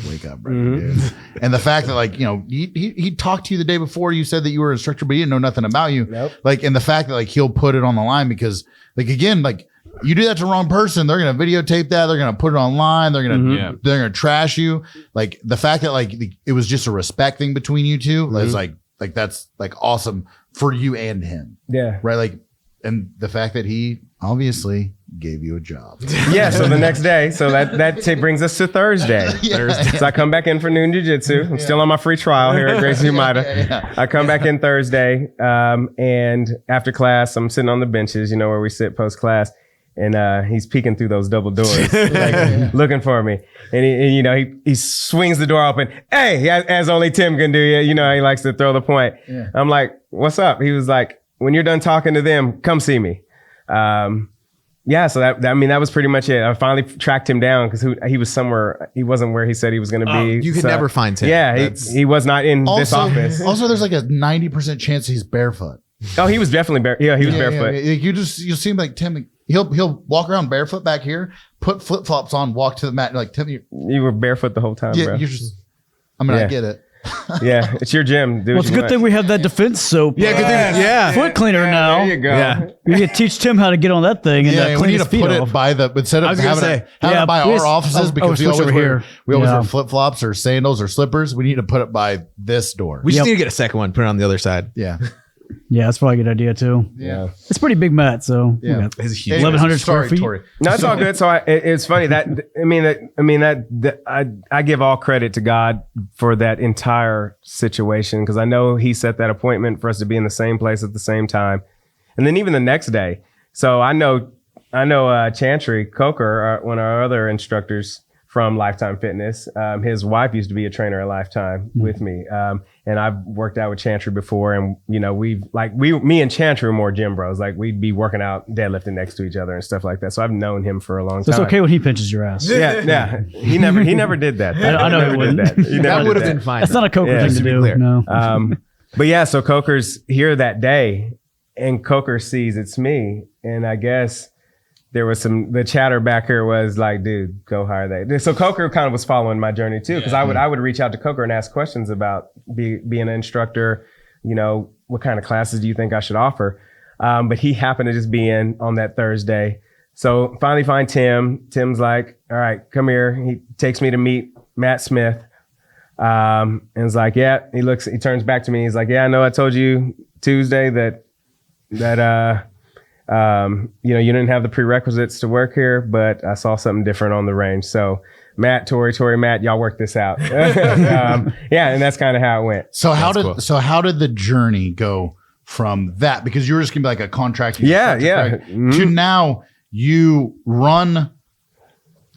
wake up, brother, dude. And the fact that, like, he talked to you the day before, you said that you were an instructor, but he didn't know nothing about you. Nope. Like, and the fact that, like, he'll put it on the line because, like, again, like, you do that to the wrong person, they're going to videotape that. They're going to put it online. They're going to, they're going to trash you. Like the fact that like it was just a respect thing between you two is like that's like awesome for you and him. Yeah. Right. Like, and the fact that he obviously gave you a job. Yeah. So the next day, so that brings us to Thursday. Thursday. So I come back in for noon jiu-jitsu. I'm still on my free trial here at Gracie Umida. I come back in Thursday. And after class, I'm sitting on the benches, where we sit post class. And he's peeking through those double doors, like, looking for me. And he swings the door open. Hey, as only Tim can do. He likes to throw the point. Yeah. I'm like, what's up? He was like, when you're done talking to them, come see me. So that was pretty much it. I finally tracked him down because he was somewhere. He wasn't where he said he was going to be. You could never find Tim. Yeah, he was not in this office. Also, there's like a 90% chance he's barefoot. Oh, he was definitely barefoot. Yeah, he was barefoot. Yeah. You'll see him like Tim. He'll walk around barefoot back here, put flip flops on, walk to the mat. Like Tim, you were barefoot the whole time, bro. I get it. Yeah, it's your gym. Do Well, it's a good thing we have that defense soap. Yeah, good thing. Yeah. Foot cleaner now. There you go. Yeah. We need to teach Tim how to get on that thing and Yeah, we clean need his to feet put off. it by the instead I of was gonna having say, it, have yeah, it by we our just- offices because switch over here. we always Yeah. wear flip flops or sandals or slippers. We need to put it by this door. We just Yep. need to get a second one, put it on the other side. Yeah, Yeah, that's probably a good idea too. Yeah. It's a pretty big mat, so we Yeah. got It's huge. 1,100 square Sorry, feet. Torrey. No, it's all good. So it's funny that I give all credit to God for that entire situation because I know He set that appointment for us to be in the same place at the same time, and then even the next day. So I know Chantry Coker, one of our other instructors from Lifetime Fitness. His wife used to be a trainer at Lifetime with me, and I've worked out with Chantry before. And you know, me and Chantry were more gym bros. Like we'd be working out, deadlifting next to each other and stuff like that. So I've known him for a long So time. it's okay when he pinches your ass. Yeah. He never did that. I know He he never wouldn't. did that. He never That did would have been fine. That's not a Coker Yeah, thing to to be do. clear. No. But yeah, so Coker's here that day, and Coker sees it's me, and I guess there was the chatter back here was like, dude, go hire that. So Coker kind of was following my journey too, because I would reach out to Coker and ask questions about being an instructor. You know, what kind of classes do you think I should offer? But he happened to just be in on that Thursday. So finally find Tim. Tim's like, all right, come here. He takes me to meet Matt Smith. And it's like, yeah, he turns back to me. He's like, yeah, I know I told you Tuesday that you know, you didn't have the prerequisites to work here, but I saw something different on the range. So Matt, Torrey, Matt, y'all work this out. Yeah. And that's kind of how it went. So how did the journey go from that? Because you were just gonna be like a contractor. Yeah. To now you run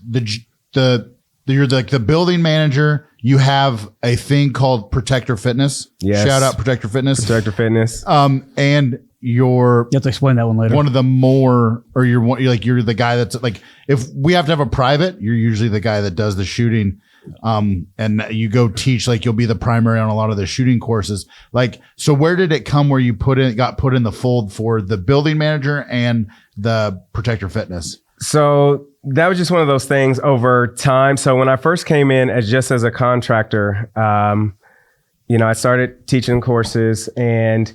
you're like the building manager. You have a thing called Protector Fitness. Yes. Shout out Protector Fitness. Protector Fitness. And you're You have to explain that one later. one of the more, or you're the guy that's like, if we have to have a private, you're usually the guy that does the shooting. And you go teach, like you'll be the primary on a lot of the shooting courses. Like, so where did it come where you got put in the fold for the building manager and the Protector Fitness? So that was just one of those things over time. So when I first came in as a contractor, you know, I started teaching courses and,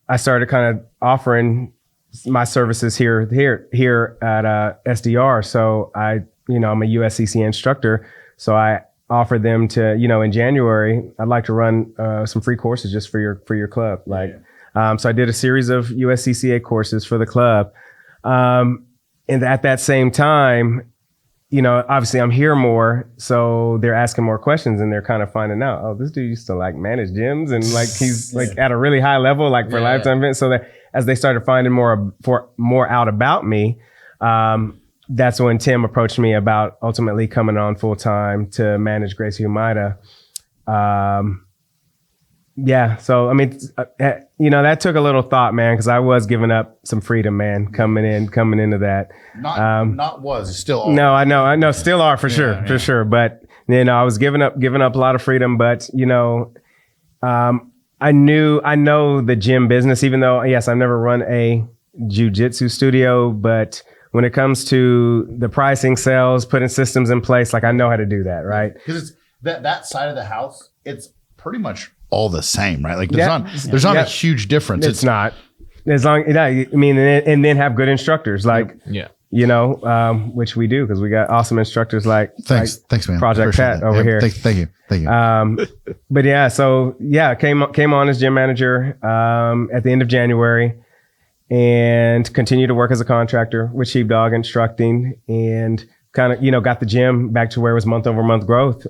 I started kind of offering my services here at SDR. So I'm a USCC instructor. So I offered them to, you know, in January, I'd like to run some free courses just for your club. So I did a series of USCCA courses for the club. And at that same time, you know, obviously I'm here more, so they're asking more questions and they're kind of finding out, oh, this dude used to like manage gyms and like he's like at a really high level, like for Lifetime events. So that as they started finding more out about me, that's when Tim approached me about ultimately coming on full time to manage Gracie Humaida. Yeah. So, I mean, you know, that took a little thought, man, because I was giving up some freedom, man, coming into that. Still are. No, I know, still are for sure. But, you know, I was giving up a lot of freedom, but, you know, I know the gym business, even though, yes, I've never run a jiu-jitsu studio, but when it comes to the pricing, sales, putting systems in place, like I know how to do that, right? Because it's that side of the house, it's pretty much all the same, right? Like there's not a huge difference. It's not. As long, I mean, and then have good instructors, like, you know, which we do because we got awesome instructors like thanks, man. Project Pat over here. Thank you. But yeah, so yeah, came on as gym manager at the end of January, and continued to work as a contractor with Sheepdog instructing, and kind of, you know, got the gym back to where it was month over month growth.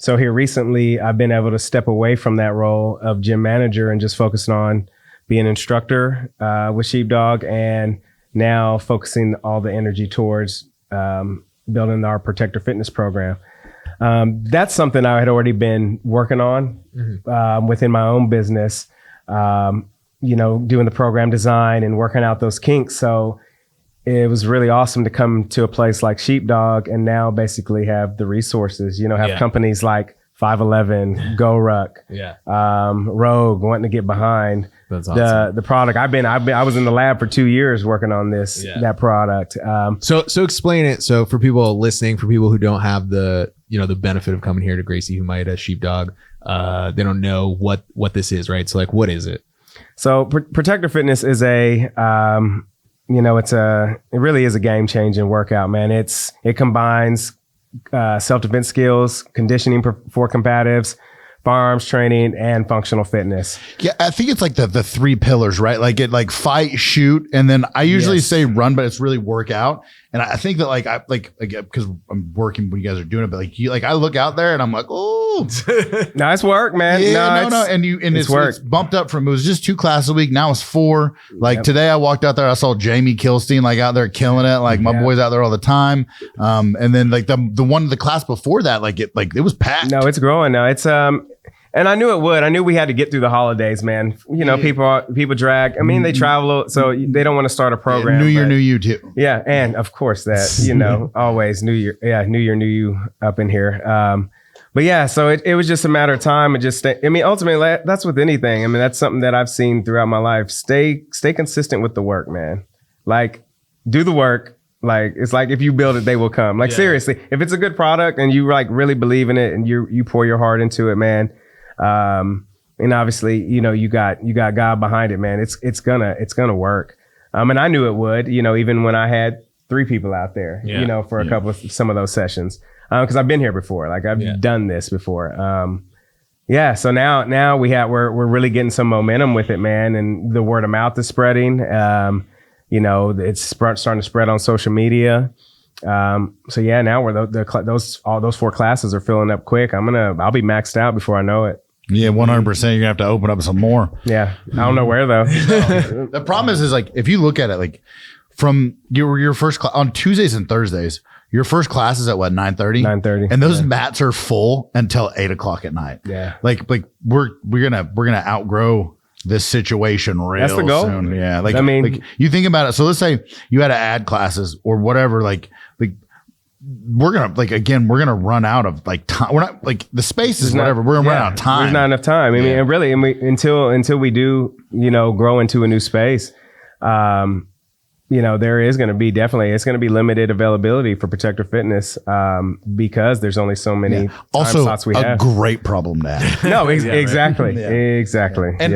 So here recently, I've been able to step away from that role of gym manager and just focus on being an instructor with Sheepdog, and now focusing all the energy towards building our Protector Fitness program. That's something I had already been working on within my own business, you know, doing the program design and working out those kinks. So it was really awesome to come to a place like Sheepdog and now basically have the resources, you know, have companies like 5'11", Go Ruck, Rogue, wanting to get behind the product. I was in the lab for 2 years working on that product. So explain it. So for people listening, for people who don't have the benefit of coming here to Gracie, who might have Sheepdog, they don't know what this is, right? So like, what is it? So Protector Fitness is it really is a game changing workout, man. It combines self-defense skills, conditioning for combatives, firearms training, and functional fitness. Yeah, I think it's like the three pillars, right? Like it fight, shoot, and then I usually say run, but it's really work out. And I think that because I'm working when you guys are doing it, but I look out there and I'm like, oh, no, it's work, man. Yeah, no, and it's work. It's bumped up from, it was just 2 classes a week. Now it's 4. Today I walked out there, I saw Jamie Kilstein out there killing it. My boys out there all the time. And then the class before that, it was packed. No, it's growing now. It's and I knew it would. I knew we had to get through the holidays, man. People drag. I mean, they travel, so they don't want to start a program. New Year, New You too. Yeah, and of course that always New Year. Yeah, New Year, New You up in here. But yeah, so it was just a matter of time. Ultimately, that's with anything. I mean, that's something that I've seen throughout my life. Stay consistent with the work, man. Do the work. It's like if you build it, they will come. Seriously, if it's a good product and you really believe in it and you pour your heart into it, man. And obviously, you got God behind it, man. It's gonna work. And I knew it would, even when I had 3 people out there, for a couple of some of those sessions. Cause I've been here before. I've done this before. So now we're really getting some momentum with it, man. And the word of mouth is spreading. It's starting to spread on social media. Now all those 4 classes are filling up quick. I'll be maxed out before I know it. Yeah, 100%. You're gonna have to open up some more. Yeah, I don't know where though. The problem is if you look at it, from your first class on Tuesdays and Thursdays, your first class is at what, 9:30? 9:30, and those mats are full until 8:00 at night. Yeah, we're gonna outgrow this situation real That's the goal. soon. Yeah, you think about it. So let's say you had to add classes or whatever. We're gonna run out of time. We're not the space is whatever. We're gonna run out of time. There's not enough time. I mean, until we do, grow into a new space, there is going to be it's going to be limited availability for Protector Fitness because there's only so many time slots we have. A great problem to have. No, exactly. Exactly. And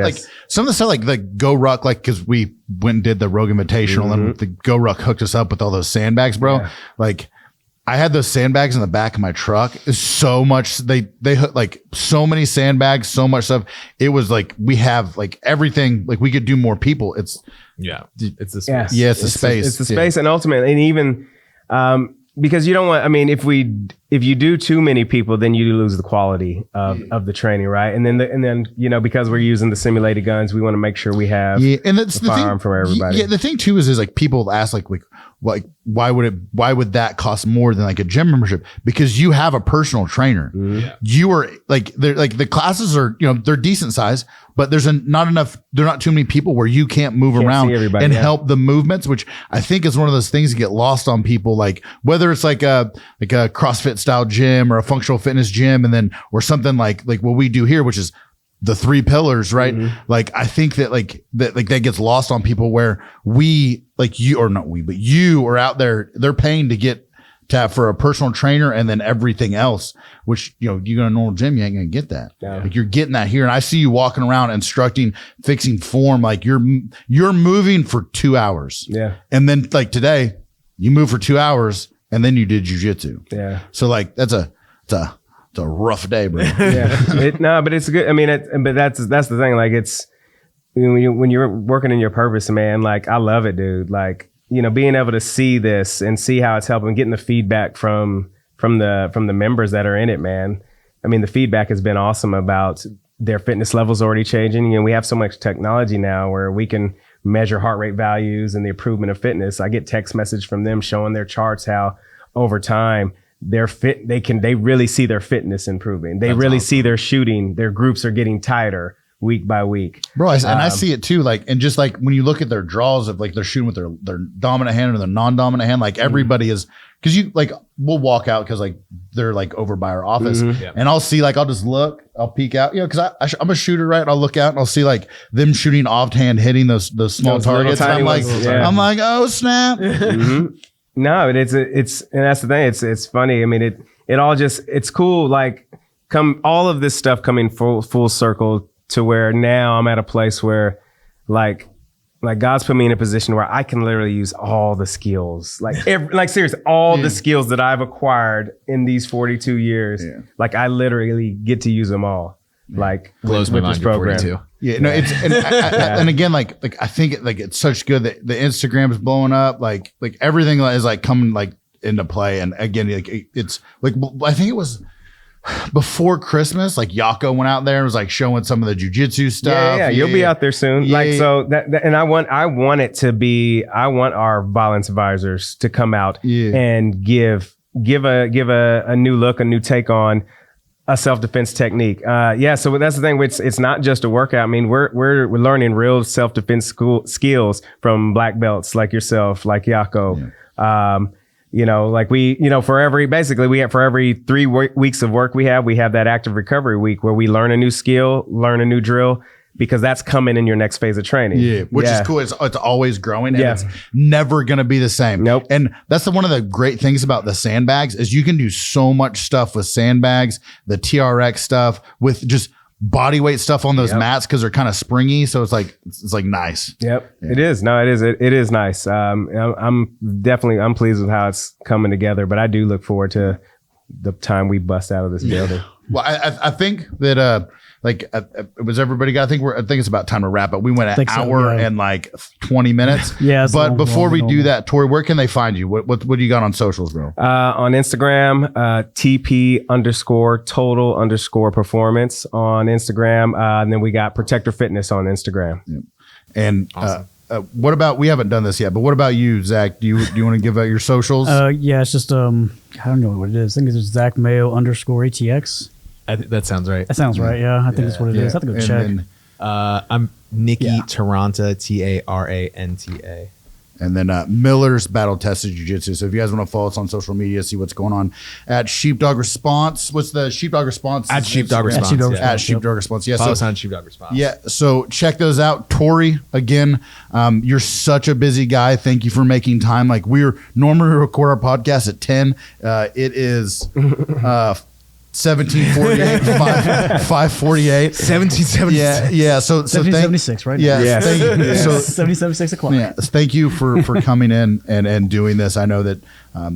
some of the stuff the Go Ruck, because we went and did the Rogue Invitational and the Go Ruck hooked us up with all those sandbags, bro. Yeah. I had those sandbags in the back of my truck. It's so much. They so many sandbags, so much stuff. It was we have everything. We could do more people. It's the space. Yeah, it's the space. It's the space, and ultimately, and even because you don't want. I mean, if you do too many people, then you lose the quality of the training, right? And then because we're using the simulated guns, we want to make sure we have and that's the firearm for everybody. Yeah, the thing too is people ask why would that cost more than a gym membership? Because you have a personal trainer. Mm-hmm. Yeah. You are the classes are, they're decent size, but there's not too many people where you can't move around and help the movements, which I think is one of those things that get lost on people. Whether it's a CrossFit style gym or a functional fitness gym, and then, or something like what we do here, which is the 3 pillars, right? Mm-hmm. I think that gets lost on people where you are out there, they're paying to have for a personal trainer and then everything else, which, you go to a normal gym, you ain't going to get that. Yeah. You're getting that here. And I see you walking around instructing, fixing form. You're moving for 2 hours. Yeah. And then today you move for 2 hours and then you did jujitsu. Yeah. So that's a rough day, bro. Yeah. But it's good. I mean, but that's the thing. It's when you're working in your purpose, man, I love it, dude. Being able to see this and see how it's helping, getting the feedback from the members that are in it, man. I mean, the feedback has been awesome about their fitness levels already changing. We have so much technology now where we can measure heart rate values and the improvement of fitness. I get text message from them showing their charts, how over time they're they really see their fitness improving. They really see their shooting, their groups are getting tighter week by week. Bro, and I see it too. Like, and just like when you look at their draws of like they're shooting with their dominant hand or their non-dominant hand, like everybody is, because you like we'll walk out because like they're like over by our office, and I'll see like I'll just look, I'll peek out, because I'm a shooter, right? And I'll look out and I'll see like them shooting offhand, hitting those small targets. And I'm like, oh snap. No, it's and that's the thing. It's funny. I mean, it all just, it's cool. Like all of this stuff coming full circle to where now I'm at a place where like God's put me in a position where I can literally use all the skills, like seriously, all the skills that I've acquired in these 42 years. Yeah. Like I literally get to use them all. Like blows my mind. This program. 42. Yeah, no, it's and again, like I think it's such good that the Instagram is blowing up. Like everything is like coming like into play. And again, like it's like I think it was before Christmas, like Yako went out there and was like showing some of the jujitsu stuff. Yeah, you'll be out there soon. Yeah, like so that and I want it to be. I want our violence advisors to come out and give a new look, a new take on a self-defense technique. So that's the thing. It's not just a workout. I mean, we're learning real self-defense skills from black belts like yourself, like Yako. Like for every 3 weeks of work we have that active recovery week where we learn a new skill, learn a new drill, because that's coming in your next phase of training. Yeah, which is cool. It's always growing and it's never going to be the same. Nope. And that's one of the great things about the sandbags is you can do so much stuff with sandbags, the TRX stuff, with just body weight stuff on those mats because they're kind of springy. So it's like nice. Yep. Yeah. It is. No, it is. It is nice. I'm pleased with how it's coming together, but I do look forward to the time we bust out of this building. Well, I think that was everybody got? I think it's about time to wrap up. We went an hour and like 20 minutes. But before we do that, Torrey, where can they find you? What do you got on socials, bro? On Instagram, TP_total_performance on Instagram. And then we got Protector Fitness on Instagram. Yep. And awesome. What about, we haven't done this yet, but what about you, Zach? Do you want to give out your socials? It's just I don't know what it is. I think it's Zach Mayo _ATX. That sounds right. That sounds right. Yeah, I think that's what it is. I have to go check. I'm Nicky Taranta, Taranta. And then Miller's Battle Tested Jiu-Jitsu. So if you guys want to follow us on social media, see what's going on at Sheepdog Response. What's the Sheepdog Response? At Sheepdog Response. At Sheepdog Response. Yeah. Follow us on Sheepdog Response. Yeah. So check those out. Torrey, again, you're such a busy guy. Thank you for making time. Like we're normally record our podcast at 10. It is 1748, 548, 1776. Yeah. So 1776, right? Yeah. Yes. Thank you. So 1776 o'clock. Yeah. Thank you for coming in and doing this. I know that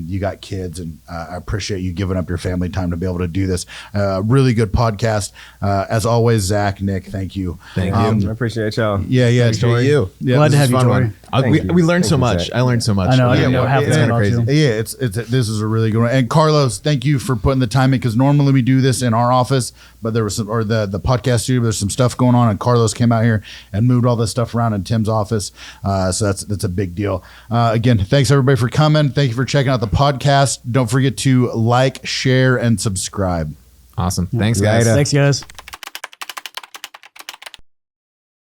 you got kids, and I appreciate you giving up your family time to be able to do this. Really good podcast. As always, Zach, Nick, thank you. Thank you. I appreciate y'all. Yeah. Appreciate you. Yeah, glad to have you, Torrey. We learned so much. I learned so much. I know. I didn't know half it's about crazy. you. Yeah, this is a really good one. And Carlos, thank you for putting the time in, because normally we do this in our office, but there was the podcast studio. There's some stuff going on, and Carlos came out here and moved all this stuff around in Tim's office. So that's a big deal. Again, thanks everybody for coming. Thank you for checking out the podcast. Don't forget to like, share, and subscribe. Awesome. Thanks, guys. Thanks, guys.